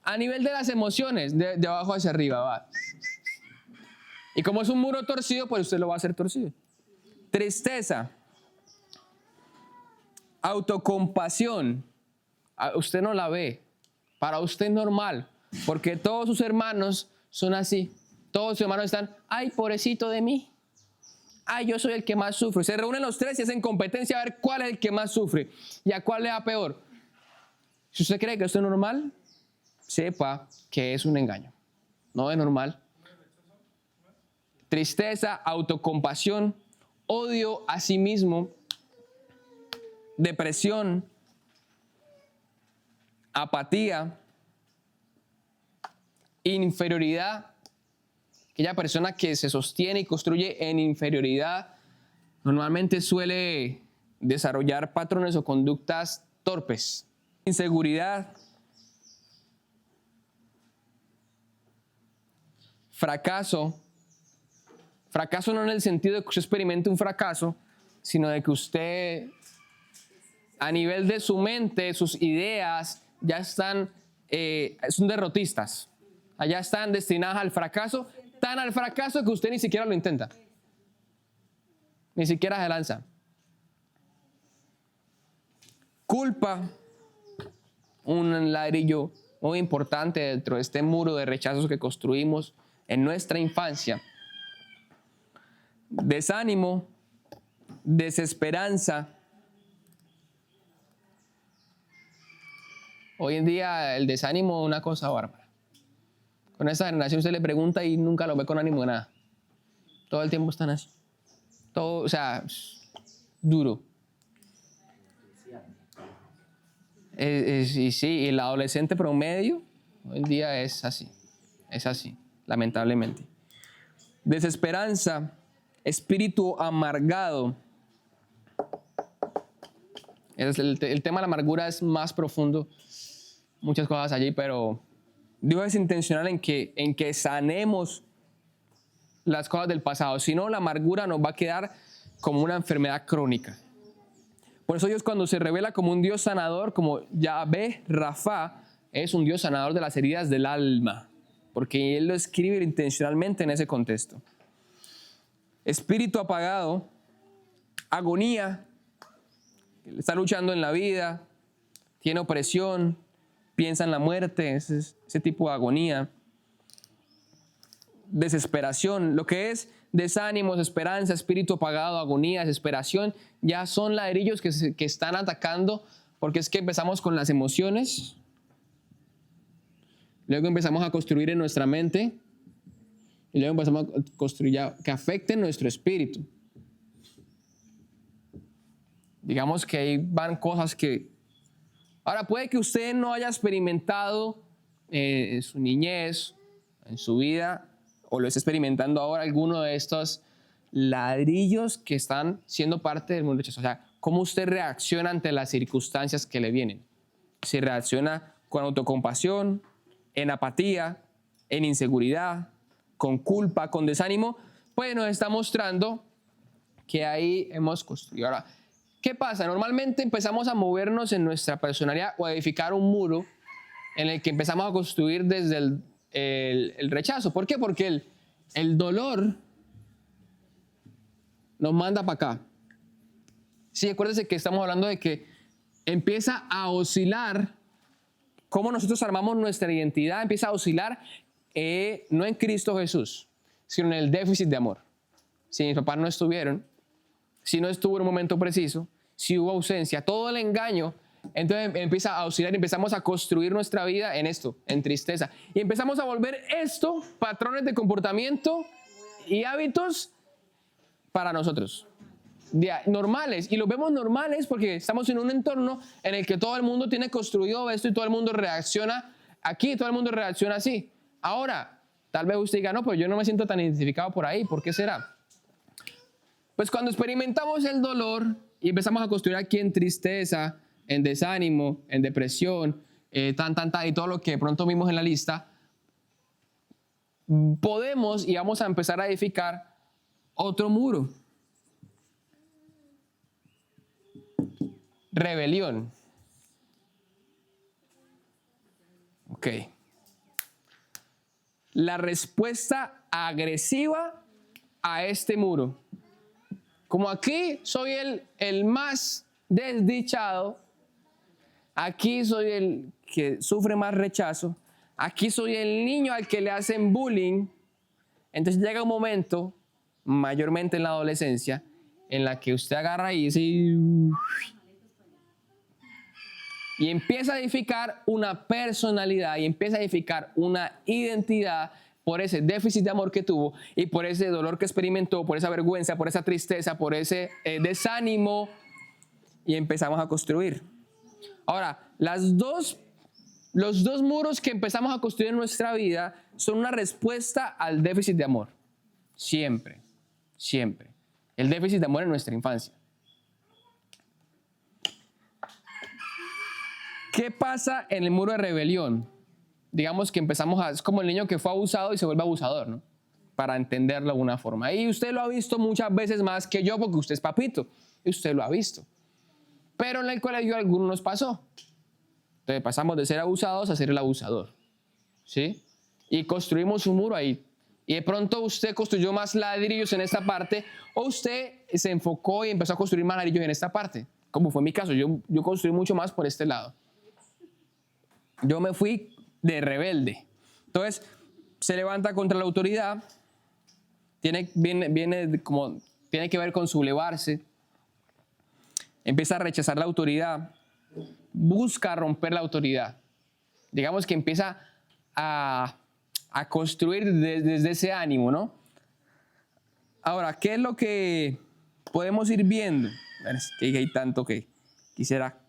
A nivel de las emociones, de abajo hacia arriba, va. Y como es un muro torcido, pues usted lo va a hacer torcido. Tristeza. Autocompasión. Usted no la ve. Para usted es normal. Porque todos sus hermanos son así. Todos sus hermanos están, ay, pobrecito de mí. Ay, yo soy el que más sufre. Se reúnen los tres y hacen competencia a ver cuál es el que más sufre y a cuál le da peor. Si usted cree que esto es normal, sepa que es un engaño. No es normal. Tristeza, autocompasión, odio a sí mismo, depresión, apatía, inferioridad. Aquella persona que se sostiene y construye en inferioridad normalmente suele desarrollar patrones o conductas torpes. Inseguridad, fracaso. Fracaso no en el sentido de que usted experimente un fracaso, sino de que usted, a nivel de su mente, sus ideas, ya están, son derrotistas. Allá están destinadas al fracaso, tan al fracaso que usted ni siquiera lo intenta. Ni siquiera se lanza. Culpa, un ladrillo muy importante dentro de este muro de rechazos que construimos en nuestra infancia. Desánimo, desesperanza. Hoy en día el desánimo es una cosa bárbara. Con esta generación usted le pregunta y nunca lo ve con ánimo de nada. Todo el tiempo están así. Todo, o sea, duro. Y sí, el adolescente promedio hoy en día es así, lamentablemente. Desesperanza, espíritu amargado. El tema de la amargura es más profundo, muchas cosas allí, pero Dios es intencional en que sanemos las cosas del pasado. Si no, la amargura nos va a quedar como una enfermedad crónica. Por eso Dios, cuando se revela como un Dios sanador, como Yahvé Rafa, es un Dios sanador de las heridas del alma, porque Él lo escribe intencionalmente en ese contexto. Espíritu apagado, agonía, está luchando en la vida, tiene opresión, piensa en la muerte, ese tipo de agonía. Desesperación, lo que es desánimo, esperanza, espíritu apagado, agonía, desesperación, ya son ladrillos que están atacando, porque es que empezamos con las emociones, luego empezamos a construir en nuestra mente, y luego empezamos a construir ya que afecten nuestro espíritu. Digamos que ahí van cosas que... Ahora, puede que usted no haya experimentado en su niñez, en su vida, o lo esté experimentando ahora, alguno de estos ladrillos que están siendo parte del mundo rechazo. O sea, cómo usted reacciona ante las circunstancias que le vienen. Si reacciona con autocompasión, en apatía, en inseguridad, con culpa, con desánimo, pues nos está mostrando que ahí hemos construido. Ahora, ¿qué pasa? Normalmente empezamos a movernos en nuestra personalidad o a edificar un muro en el que empezamos a construir desde el rechazo. ¿Por qué? Porque el dolor nos manda para acá. Sí, acuérdense que estamos hablando de que empieza a oscilar cómo nosotros armamos nuestra identidad, empieza a oscilar no en Cristo Jesús, sino en el déficit de amor. Si mis papás no estuvieron, si no estuvo en un momento preciso, si hubo ausencia, todo el engaño, entonces empieza a oscilar y empezamos a construir nuestra vida en esto, en tristeza. Y empezamos a volver esto, patrones de comportamiento y hábitos para nosotros, normales. Y los vemos normales porque estamos en un entorno en el que todo el mundo tiene construido esto y todo el mundo reacciona aquí, todo el mundo reacciona así. Ahora, tal vez usted diga, no, pero yo no me siento tan identificado por ahí. ¿Por qué será? Pues cuando experimentamos el dolor y empezamos a construir aquí en tristeza, en desánimo, en depresión, y todo lo que de pronto vimos en la lista, podemos y vamos a empezar a edificar otro muro. Rebelión. Ok. La respuesta agresiva a este muro. Como aquí soy el más desdichado, aquí soy el que sufre más rechazo, aquí soy el niño al que le hacen bullying, entonces llega un momento, mayormente en la adolescencia, en la que usted agarra y dice, y empieza a edificar una personalidad y empieza a edificar una identidad por ese déficit de amor que tuvo y por ese dolor que experimentó, por esa vergüenza, por esa tristeza, por ese desánimo, y empezamos a construir. Ahora, los dos muros que empezamos a construir en nuestra vida son una respuesta al déficit de amor. Siempre, siempre. El déficit de amor en nuestra infancia. ¿Qué pasa en el muro de rebelión? Digamos que es como el niño que fue abusado y se vuelve abusador, ¿no? Para entenderlo de alguna forma. Y usted lo ha visto muchas veces más que yo porque usted es papito y usted lo ha visto. Pero en el colegio a algunos nos pasó. Entonces pasamos de ser abusados a ser el abusador, ¿sí? Y construimos un muro ahí. Y de pronto usted construyó más ladrillos en esta parte o usted se enfocó y empezó a construir más ladrillos en esta parte. Como fue mi caso, yo construí mucho más por este lado. Yo me fui de rebelde. Entonces, se levanta contra la autoridad, tiene que ver con sublevarse, empieza a rechazar la autoridad, busca romper la autoridad. Digamos que empieza a construir desde ese ánimo, ¿no? Ahora, ¿qué es lo que podemos ir viendo? Es que hay tanto que quisiera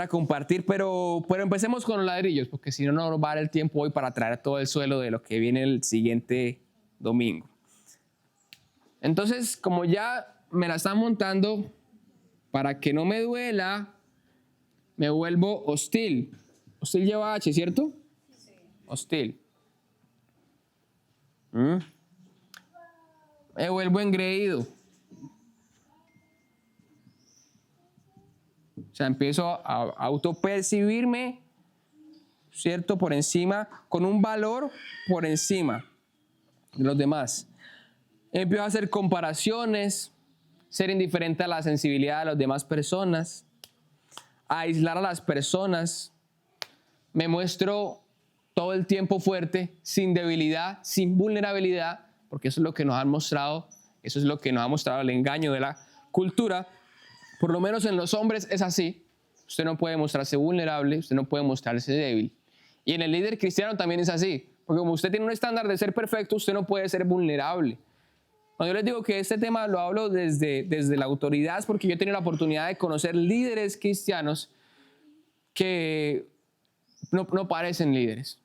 compartir, pero empecemos con los ladrillos, porque si no, no nos va a dar el tiempo hoy para traer todo el suelo de lo que viene el siguiente domingo. Entonces, como ya me la están montando, para que no me duela, me vuelvo hostil. Hostil lleva H, ¿cierto? Sí. Hostil. Me vuelvo engreído. O sea, empiezo a autopercibirme, ¿cierto? Por encima, con un valor por encima de los demás. Empiezo a hacer comparaciones, ser indiferente a la sensibilidad de las demás personas, a aislar a las personas, me muestro todo el tiempo fuerte, sin debilidad, sin vulnerabilidad, porque eso es lo que nos han mostrado, eso es lo que nos ha mostrado el engaño de la cultura. Por lo menos en los hombres es así. Usted no puede mostrarse vulnerable, usted no puede mostrarse débil. Y en el líder cristiano también es así, porque como usted tiene un estándar de ser perfecto, usted no puede ser vulnerable. Cuando yo les digo que este tema lo hablo desde la autoridad, es porque yo he tenido la oportunidad de conocer líderes cristianos que no parecen líderes.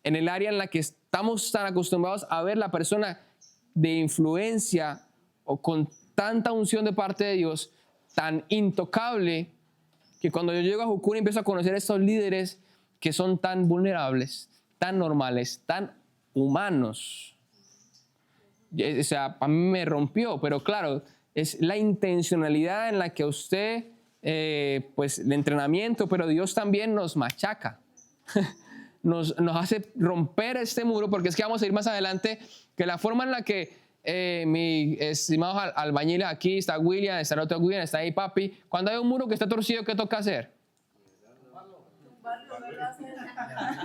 En el área en la que estamos tan acostumbrados a ver la persona de influencia o con tanta unción de parte de Dios, tan intocable, que cuando yo llego a Jucún y empiezo a conocer a estos líderes que son tan vulnerables, tan normales, tan humanos. O sea, a mí me rompió, pero claro, es la intencionalidad en la que usted, pues el entrenamiento, pero Dios también nos machaca. Nos hace romper este muro, porque es que vamos a ir más adelante, que la forma en la que mi estimado albañil aquí, está William, está el otro William, está ahí papi, cuando hay un muro que está torcido, ¿qué toca hacer?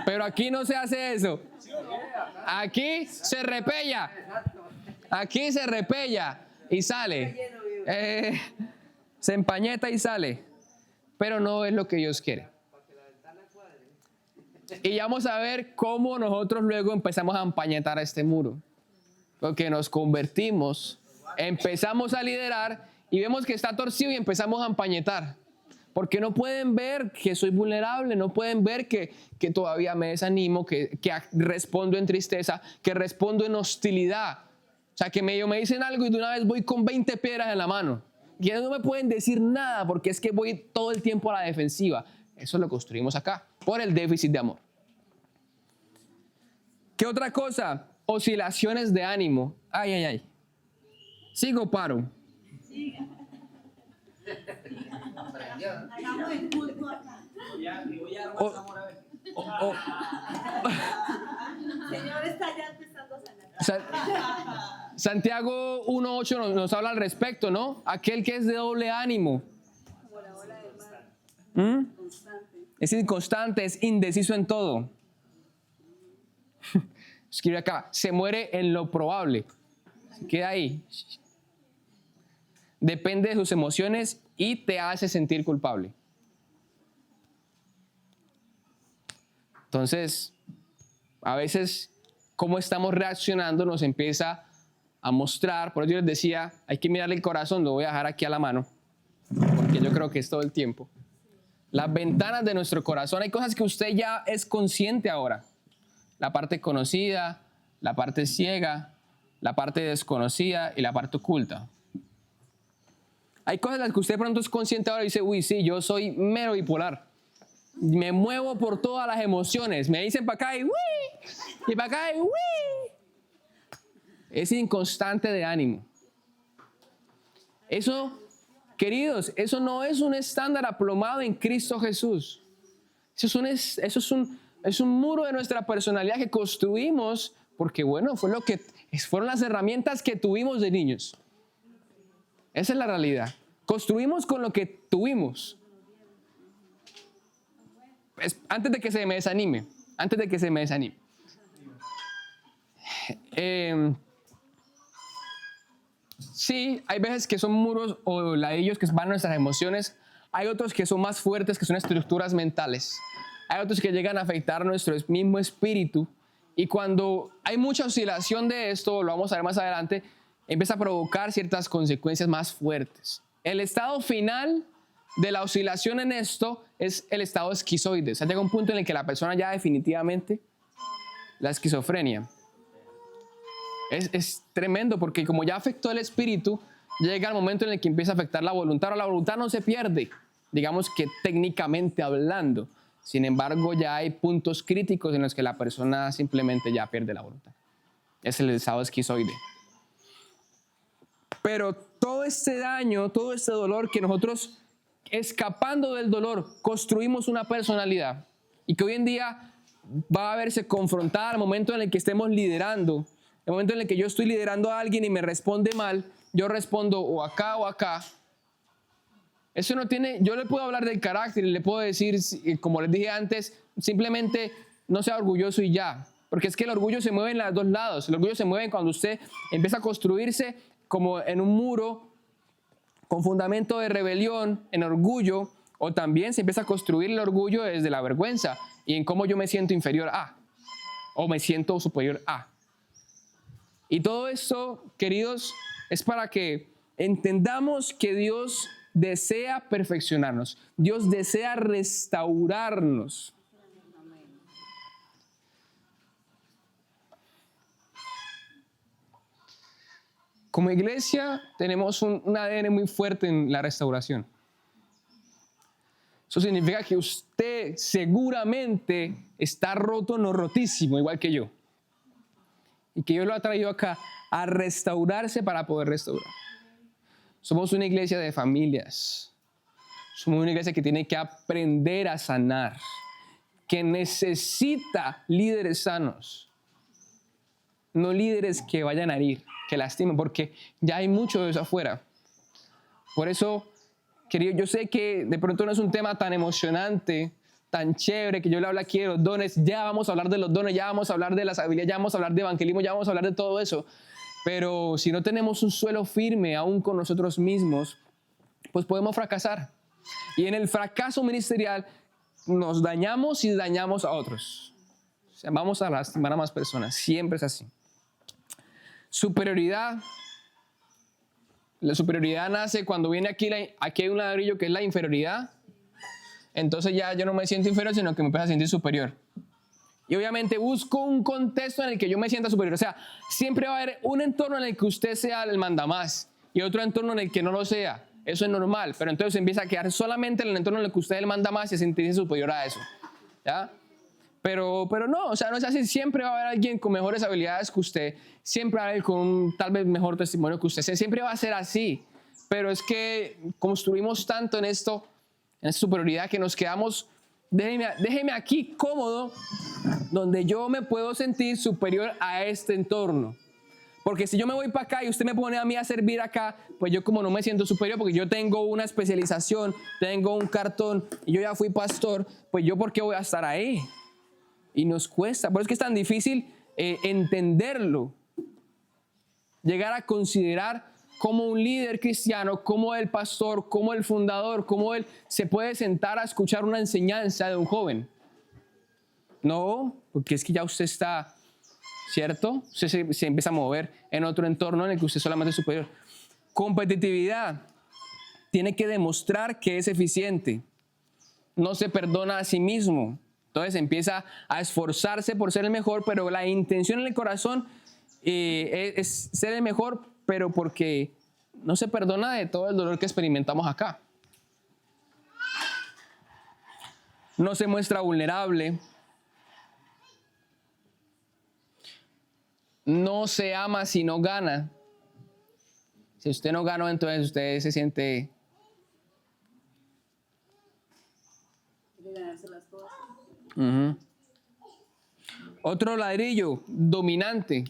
Pero aquí no se hace eso. Aquí se repella. Aquí se repella y sale. Se empañeta y sale. Pero no es lo que Dios quiere. Y vamos a ver cómo nosotros luego empezamos a empañetar este muro. Porque nos convertimos, empezamos a liderar y vemos que está torcido y empezamos a empañetar. Porque no pueden ver que soy vulnerable, no pueden ver que todavía me desanimo, que respondo en tristeza, que respondo en hostilidad. O sea, que me dicen algo y de una vez voy con 20 piedras en la mano. Y no me pueden decir nada porque es que voy todo el tiempo a la defensiva. Eso lo construimos acá, por el déficit de amor. ¿Qué otra cosa? Oscilaciones de ánimo. Ay, ay, ay. ¿Sigo o paro? Hagamos el culto acá. Señor está ya empezando a sanar. Santiago 1:8 nos habla al respecto, ¿no? Aquel que es de doble ánimo. Como la ola del mar. Constante. Es inconstante, es indeciso en todo. Escribe acá, se muere en lo probable. Se queda ahí. Depende de sus emociones y te hace sentir culpable. Entonces, a veces, cómo estamos reaccionando nos empieza a mostrar. Por eso yo les decía, hay que mirarle el corazón, lo voy a dejar aquí a la mano, porque yo creo que es todo el tiempo. Las ventanas de nuestro corazón, hay cosas que usted ya es consciente ahora. La parte conocida, la parte ciega, la parte desconocida y la parte oculta. Hay cosas de las que usted pronto es consciente ahora y dice, uy, sí, yo soy mero bipolar. Me muevo por todas las emociones. Me dicen para acá y uy, y para acá y uy. Es inconstante de ánimo. Eso, queridos, eso no es un estándar aplomado en Cristo Jesús. Eso es un muro de nuestra personalidad que construimos porque, bueno, fueron las herramientas que tuvimos de niños. Esa es la realidad. Construimos con lo que tuvimos. Antes de que se me desanime. Sí, hay veces que son muros o ladrillos que van a nuestras emociones. Hay otros que son más fuertes, que son estructuras mentales. Hay otros que llegan a afectar nuestro mismo espíritu. Y cuando hay mucha oscilación de esto, lo vamos a ver más adelante, empieza a provocar ciertas consecuencias más fuertes. El estado final de la oscilación en esto es el estado esquizoide. O sea, llega un punto en el que la persona ya definitivamente, la esquizofrenia. Es tremendo porque como ya afectó el espíritu, llega el momento en el que empieza a afectar la voluntad. Ahora, la voluntad no se pierde, digamos que técnicamente hablando. Sin embargo, ya hay puntos críticos en los que la persona simplemente ya pierde la voluntad. Es el estado esquizoide. Pero todo este daño, todo este dolor que nosotros, escapando del dolor, construimos una personalidad y que hoy en día va a verse confrontada al momento en el que estemos liderando. El momento en el que yo estoy liderando a alguien y me responde mal, yo respondo o acá o acá. Eso no tiene, yo le puedo hablar del carácter y le puedo decir, como les dije antes, simplemente no sea orgulloso y ya. Porque es que el orgullo se mueve en los dos lados. El orgullo se mueve cuando usted empieza a construirse como en un muro con fundamento de rebelión, en orgullo, o también se empieza a construir el orgullo desde la vergüenza y en cómo yo me siento inferior a o me siento superior a. Y todo esto, queridos, es para que entendamos que Dios desea perfeccionarnos. Dios desea restaurarnos. Como iglesia tenemos un ADN muy fuerte en la restauración. Eso significa que usted seguramente está roto, no rotísimo, igual que yo. Y que Dios lo ha traído acá a restaurarse para poder restaurar. Somos una iglesia de familias. Somos una iglesia que tiene que aprender a sanar, que necesita líderes sanos, no líderes que vayan a herir, que lastimen, porque ya hay mucho de eso afuera. Por eso, querido, yo sé que de pronto no es un tema tan emocionante, tan chévere, que yo le hablo aquí de los dones. Ya vamos a hablar de los dones, ya vamos a hablar de las habilidades, ya vamos a hablar de evangelismo, ya vamos a hablar de todo eso. Pero si no tenemos un suelo firme aún con nosotros mismos, pues podemos fracasar. Y en el fracaso ministerial nos dañamos y dañamos a otros. O sea, vamos a lastimar a más personas. Siempre es así. Superioridad. La superioridad nace cuando viene aquí hay un ladrillo que es la inferioridad. Entonces ya yo no me siento inferior, sino que me empiezo a sentir superior. Y obviamente busco un contexto en el que yo me sienta superior. O sea, siempre va a haber un entorno en el que usted sea el mandamás y otro entorno en el que no lo sea. Eso es normal. Pero entonces se empieza a quedar solamente en el entorno en el que usted es el mandamás y a sentirse superior a eso. ¿Ya? Pero no, o sea, no es así. Siempre va a haber alguien con mejores habilidades que usted. Siempre va a haber con un tal vez mejor testimonio que usted. Siempre va a ser así. Pero es que construimos tanto en esto, en esta superioridad, que nos quedamos, déjeme aquí cómodo, donde yo me puedo sentir superior a este entorno. Porque si yo me voy para acá y usted me pone a mí a servir acá, pues yo como no me siento superior, porque yo tengo una especialización, tengo un cartón y yo ya fui pastor, pues yo ¿por qué voy a estar ahí? Y nos cuesta, por eso es que es tan difícil entenderlo. Llegar a considerar cómo un líder cristiano, como el pastor, como el fundador, cómo él se puede sentar a escuchar una enseñanza de un joven. No, porque es que ya usted está, ¿cierto? Usted se empieza a mover en otro entorno en el que usted solamente es superior. Competitividad. Tiene que demostrar que es eficiente. No se perdona a sí mismo. Entonces empieza a esforzarse por ser el mejor, pero la intención en el corazón es ser el mejor, pero porque no se perdona de todo el dolor que experimentamos acá. No se muestra vulnerable. No se ama si no gana. Si usted no ganó, entonces usted se siente... Quiere ganarse las cosas. Uh-huh. Otro ladrillo, dominante.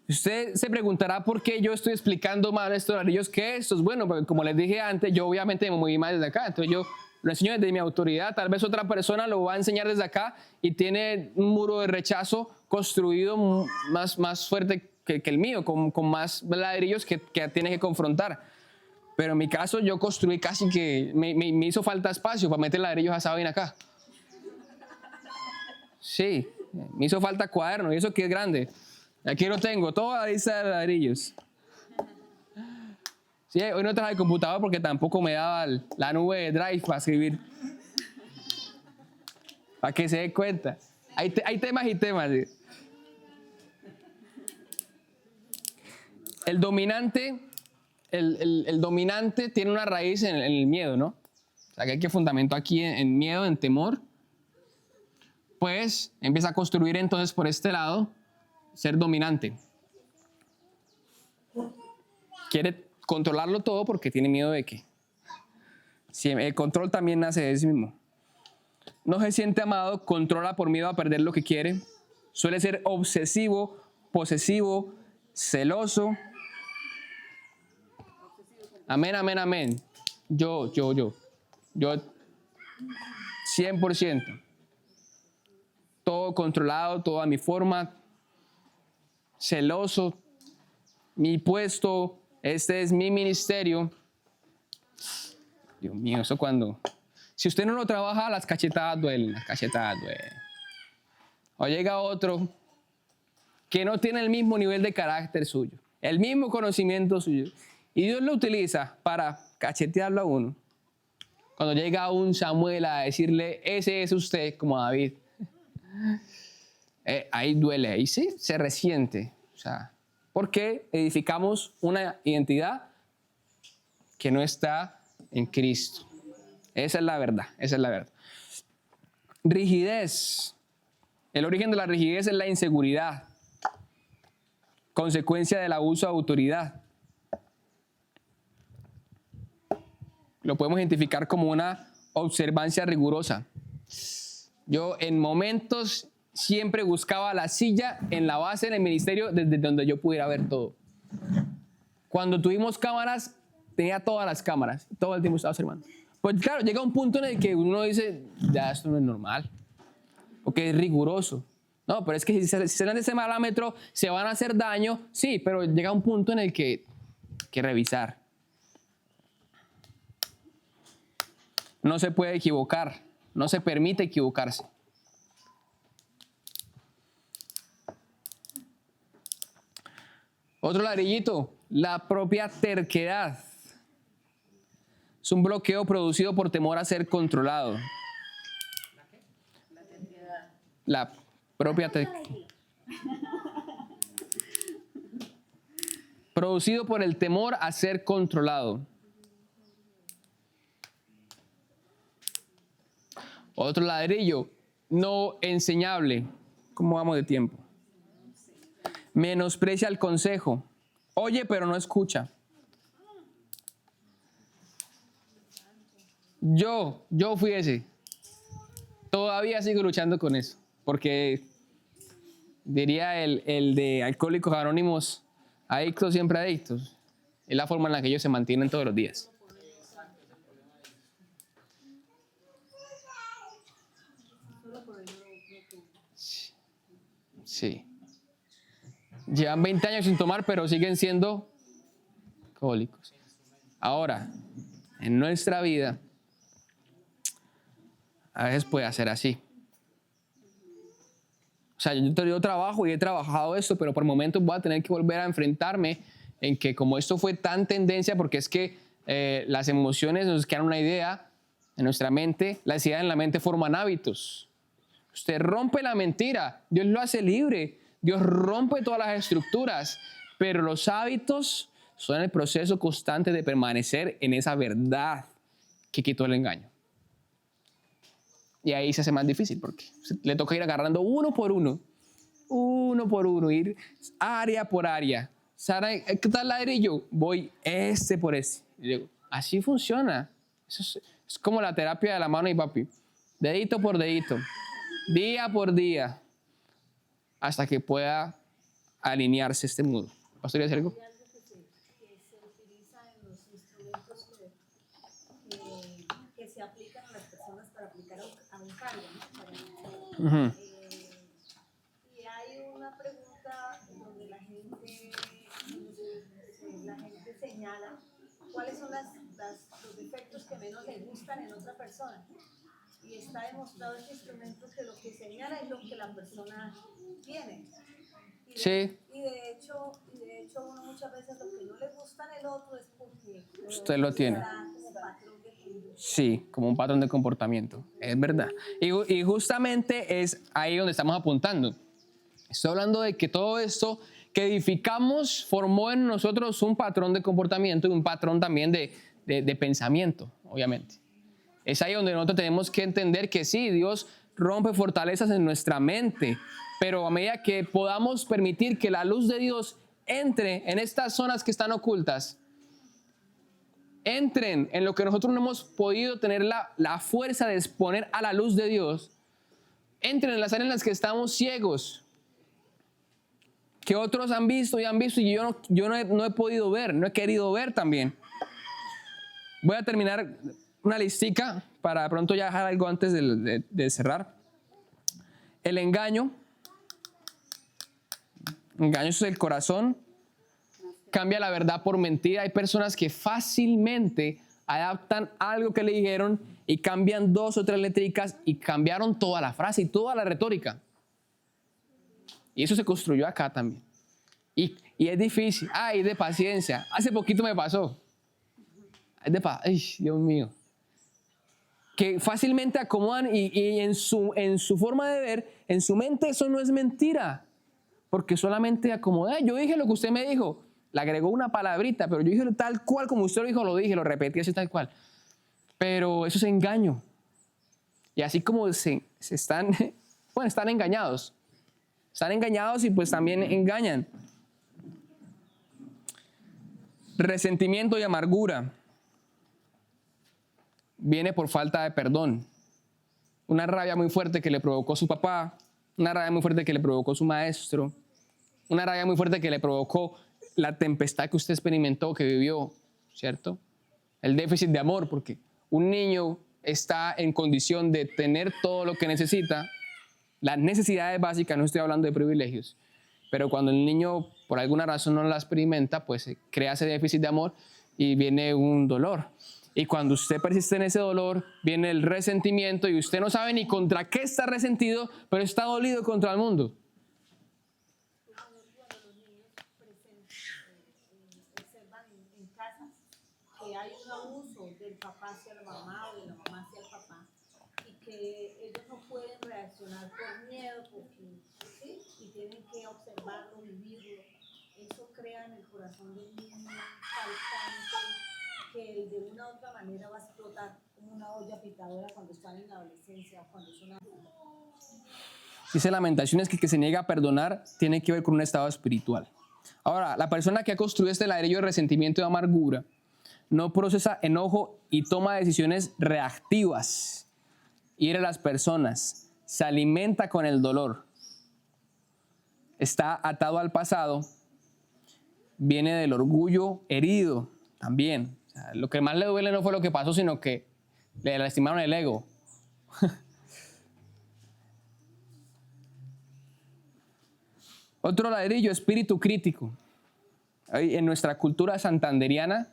Usted se preguntará por qué yo estoy explicando más estos ladrillos que estos. Bueno, porque como les dije antes, yo obviamente me moví más desde acá. Entonces yo lo enseño desde mi autoridad. Tal vez otra persona lo va a enseñar desde acá y tiene un muro de rechazo construido más fuerte que el mío, con más ladrillos que tiene que confrontar. Pero en mi caso yo construí casi que me hizo falta espacio para meter ladrillos a esa vaina acá. Sí, me hizo falta cuaderno y eso que es grande. Aquí lo tengo, toda la lista de ladrillos. Sí, hoy no traje el computador porque tampoco me daba la nube de Drive para escribir. Para que se dé cuenta. Hay temas y temas. ¿Sí? El dominante tiene una raíz en el miedo, ¿no? O sea, que hay que fundamento aquí en miedo, en temor. Pues empieza a construir entonces por este lado ser dominante. Quiere controlarlo todo porque tiene miedo de que. Si el control también nace de sí mismo. No se siente amado, controla por miedo a perder lo que quiere. Suele ser obsesivo, posesivo, celoso. Amén, amén, amén. Yo, 100%. Todo controlado, todo a mi forma. Celoso. Mi puesto, este es mi ministerio. Dios mío, eso cuando... Si usted no lo trabaja, las cachetadas duelen, O llega otro que no tiene el mismo nivel de carácter suyo, el mismo conocimiento suyo. Y Dios lo utiliza para cachetearlo a uno. Cuando llega un Samuel a decirle, ese es usted, como David. Ahí duele, ahí sí se resiente. O sea, porque edificamos una identidad que no está en Cristo. Esa es la verdad, Rigidez. El origen de la rigidez es la inseguridad, consecuencia del abuso de autoridad. Lo podemos identificar como una observancia rigurosa. Yo en momentos siempre buscaba la silla en la base del ministerio desde donde yo pudiera ver todo. Cuando tuvimos cámaras, tenía todas las cámaras, todo el tiempo estaba observando. Pues claro, llega un punto en el que uno dice, ya esto no es normal, porque es riguroso. No, pero es que si salen de ese parámetro, se van a hacer daño, sí, pero llega un punto en el que hay que revisar. No se puede equivocar, no se permite equivocarse. Otro ladrillito, la propia terquedad. Es un bloqueo producido por temor a ser controlado. La propia terquedad. Producido por el temor a ser controlado. Otro ladrillo, no enseñable. ¿Cómo vamos de tiempo? Menosprecia el consejo. Oye, pero no escucha. Yo fui ese. Todavía sigo luchando con eso. Porque diría el de Alcohólicos Anónimos, adictos siempre adictos. Es la forma en la que ellos se mantienen todos los días. Sí. Llevan 20 años sin tomar, pero siguen siendo alcohólicos. Ahora, en nuestra vida, a veces puede ser así. O sea, yo trabajo y he trabajado esto, pero por momentos voy a tener que volver a enfrentarme en que como esto fue tan tendencia, porque es que las emociones nos quedan una idea en nuestra mente, las ideas en la mente forman hábitos. Usted rompe la mentira, Dios lo hace libre, Dios rompe todas las estructuras, pero los hábitos son el proceso constante de permanecer en esa verdad que quitó el engaño. Y ahí se hace más difícil porque le toca ir agarrando uno por uno, ir área por área. Sara, ¿qué tal ladrillo? Voy este por este. Y digo, así funciona. Eso es como la terapia de la mano y papi. Dedito por dedito, día por día, hasta que pueda alinearse este mundo. ¿Pastor, ¿iba a decir algo? Hay algo que se utiliza en los instrumentos que se aplican a las personas para aplicar a un cargo, ¿no? Y hay una pregunta donde la gente señala cuáles son los defectos que menos le gustan en otra persona. Y está demostrado este instrumento que lo que señala es lo que la persona tiene. Sí. Y de hecho uno muchas veces lo que no le gusta en el otro es porque usted lo tiene. Como patrón de conducta. Sí, como un patrón de comportamiento. Es verdad. Y justamente es ahí donde estamos apuntando. Estoy hablando de que todo esto que edificamos formó en nosotros un patrón de comportamiento y un patrón también de pensamiento, obviamente. Es ahí donde nosotros tenemos que entender que sí, Dios rompe fortalezas en nuestra mente, pero a medida que podamos permitir que la luz de Dios entre en estas zonas que están ocultas, entren en lo que nosotros no hemos podido tener la fuerza de exponer a la luz de Dios, entren en las áreas en las que estamos ciegos, que otros han visto y yo no he podido ver, no he querido ver también. Voy a terminar una listica para de pronto ya dejar algo antes de cerrar. El engaño. Engaño es el corazón. Cambia la verdad por mentira. Hay personas que fácilmente adaptan algo que le dijeron y cambian 2 o 3 letricas y cambiaron toda la frase y toda la retórica. Y eso se construyó acá también. Y es difícil. Ay, de paciencia. Hace poquito me pasó. Ay, Dios mío. Que fácilmente acomodan y en su forma de ver, en su mente eso no es mentira. Porque solamente acomodé. Yo dije lo que usted me dijo. Le agregó una palabrita, pero yo dije tal cual como usted lo dijo, lo dije, lo repetí así tal cual. Pero eso es engaño. Y así como están engañados. Están engañados y pues también engañan. Resentimiento y amargura viene por falta de perdón. Una rabia muy fuerte que le provocó su papá, una rabia muy fuerte que le provocó su maestro, una rabia muy fuerte que le provocó la tempestad que usted experimentó, que vivió, ¿cierto? El déficit de amor, porque un niño está en condición de tener todo lo que necesita, las necesidades básicas, no estoy hablando de privilegios, pero cuando el niño por alguna razón no la experimenta, pues crea ese déficit de amor y viene un dolor. Y cuando usted persiste en ese dolor, viene el resentimiento y usted no sabe ni contra qué está resentido, pero está dolido contra el mundo. Cuando los niños observan en casas que hay un abuso del papá hacia la mamá o de la mamá hacia el papá y que ellos no pueden reaccionar por miedo, porque ¿sí? Y tienen que observarlo, vivirlo, eso crea en el corazón del niño faltante que de una u otra manera va a explotar como una olla pitadora cuando están en la adolescencia o cuando son adultos. Dice Lamentaciones que se niega a perdonar tiene que ver con un estado espiritual. Ahora, la persona que ha construido este ladrillo de resentimiento y de amargura no procesa enojo y toma decisiones reactivas. Hiere a las personas, se alimenta con el dolor, está atado al pasado, viene del orgullo herido también. O sea, lo que más le duele no fue lo que pasó, sino que le lastimaron el ego. Otro ladrillo, espíritu crítico. En nuestra cultura santanderiana,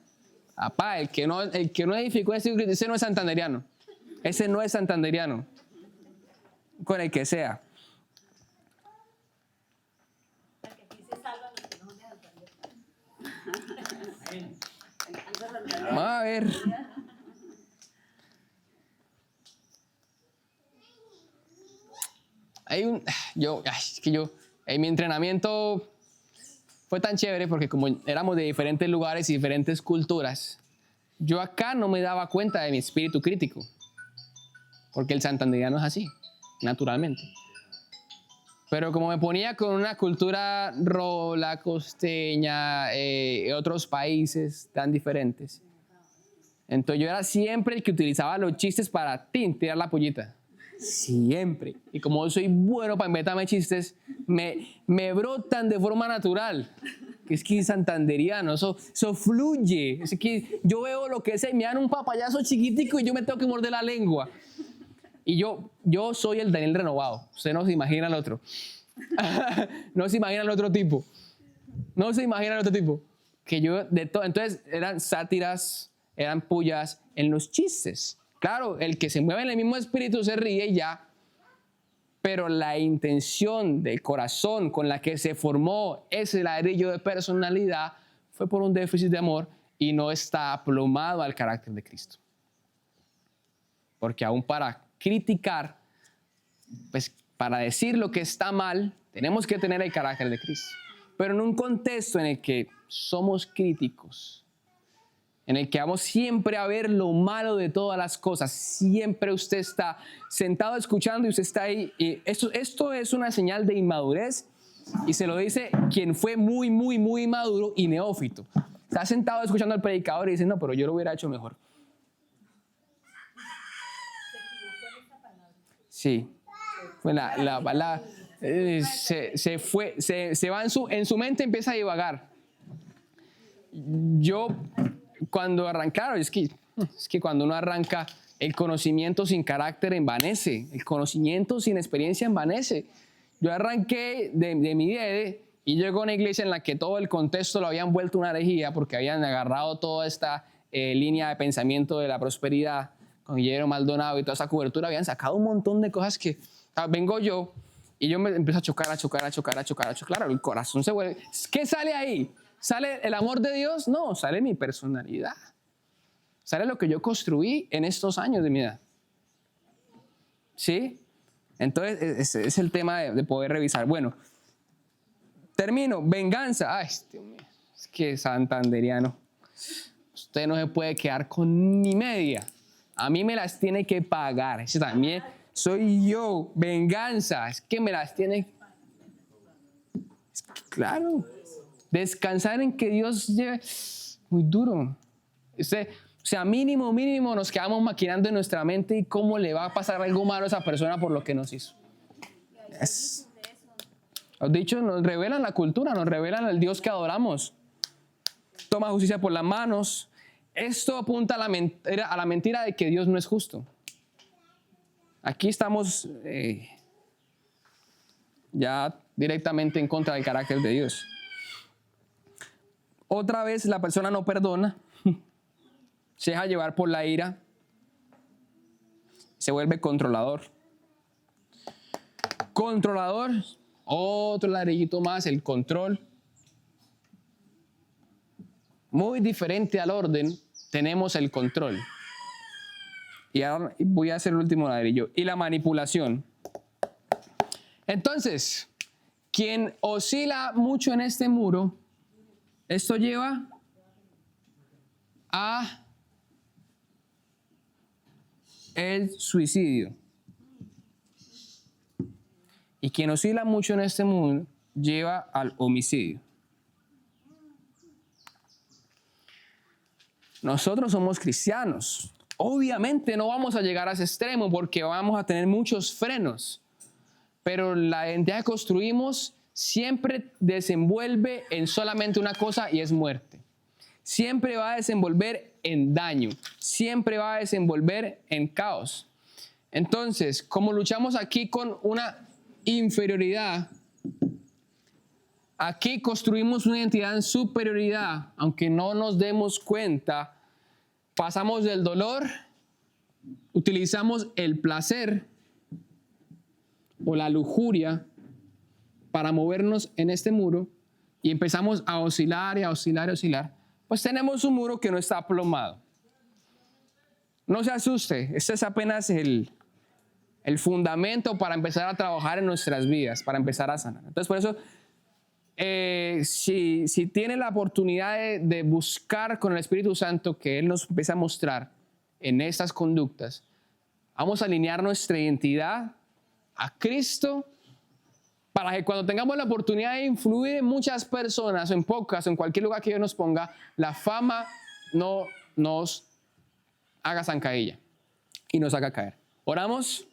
apá, el que no edificó ese no es santanderiano. Ese no es santanderiano. Con el que sea. Porque aquí se salvan los que no son de Santander. Vamos a ver. En mi entrenamiento fue tan chévere porque como éramos de diferentes lugares y diferentes culturas, yo acá no me daba cuenta de mi espíritu crítico, porque el santanderiano es así, naturalmente. Pero como me ponía con una cultura rola, costeña, otros países tan diferentes, entonces yo era siempre el que utilizaba los chistes para tirar la pollita. Siempre. Y como yo soy bueno para inventarme chistes, me brotan de forma natural. Que es que es santanderiano, eso fluye. Es que yo veo lo que sea y me dan un papayazo chiquitico y yo me tengo que morder la lengua. Y yo soy el Daniel renovado. Usted no se imagina el otro. No se imagina el otro tipo. No se imagina el otro tipo. Que yo de todo. Entonces eran sátiras, eran pullas en los chistes. Claro, el que se mueve en el mismo espíritu se ríe y ya. Pero la intención del corazón con la que se formó ese ladrillo de personalidad fue por un déficit de amor y no está aplomado al carácter de Cristo. Porque aún para criticar, pues para decir lo que está mal, tenemos que tener el carácter de Cristo. Pero en un contexto en el que somos críticos, en el que vamos siempre a ver lo malo de todas las cosas, siempre usted está sentado escuchando y usted está ahí. Y esto es una señal de inmadurez y se lo dice quien fue muy, muy, muy maduro y neófito. Está sentado escuchando al predicador y dice, no, pero yo lo hubiera hecho mejor. Sí. Bueno, se va en su mente, empieza a divagar. Yo, cuando arrancaron, es que cuando uno arranca, el conocimiento sin carácter envanece, el conocimiento sin experiencia envanece. Yo arranqué de mi IDD y llegó a una iglesia en la que todo el contexto lo habían vuelto una herejía porque habían agarrado toda esta línea de pensamiento de la prosperidad con Guillermo Maldonado y toda esa cobertura, habían sacado un montón de cosas que vengo yo y yo me empiezo a chocar. Claro, el corazón se vuelve. ¿Qué sale ahí? ¿Sale el amor de Dios? No, sale mi personalidad. Sale lo que yo construí en estos años de mi edad. ¿Sí? Entonces, ese es el tema de poder revisar. Bueno, termino. Venganza. Ay, Dios mío. Es que santanderiano. Usted no se puede quedar con ni media. A mí me las tiene que pagar. Ese también soy yo. Venganza. Es que me las tiene. Claro. Descansar en que Dios lleve. Muy duro. O sea, mínimo nos quedamos maquinando en nuestra mente y cómo le va a pasar algo malo a esa persona por lo que nos hizo. Los dichos nos revelan la cultura, nos revelan el Dios que adoramos. Toma justicia por las manos. Esto apunta a la mentira de que Dios no es justo. Aquí estamos ya directamente en contra del carácter de Dios. Otra vez la persona no perdona, se deja llevar por la ira, se vuelve controlador. Controlador, otro ladrillito más, el control. Muy diferente al orden, tenemos el control. Y ahora voy a hacer el último ladrillo. Y la manipulación. Entonces, quien oscila mucho en este muro, esto lleva a el suicidio. Y quien oscila mucho en este muro, lleva al homicidio. Nosotros somos cristianos. Obviamente no vamos a llegar a ese extremo porque vamos a tener muchos frenos. Pero la identidad que construimos siempre desenvuelve en solamente una cosa y es muerte. Siempre va a desenvolver en daño. Siempre va a desenvolver en caos. Entonces, como luchamos aquí con una inferioridad, aquí construimos una identidad en superioridad, aunque no nos demos cuenta. Pasamos del dolor, utilizamos el placer o la lujuria para movernos en este muro y empezamos a oscilar y a oscilar y a oscilar. Pues tenemos un muro que no está aplomado. No se asuste, este es apenas el fundamento para empezar a trabajar en nuestras vidas, para empezar a sanar. Entonces, por eso, si tiene la oportunidad de buscar con el Espíritu Santo que Él nos empiece a mostrar en estas conductas, vamos a alinear nuestra identidad a Cristo para que cuando tengamos la oportunidad de influir en muchas personas, o en pocas, o en cualquier lugar que Dios nos ponga, la fama no nos haga zancadilla y nos haga caer. Oramos.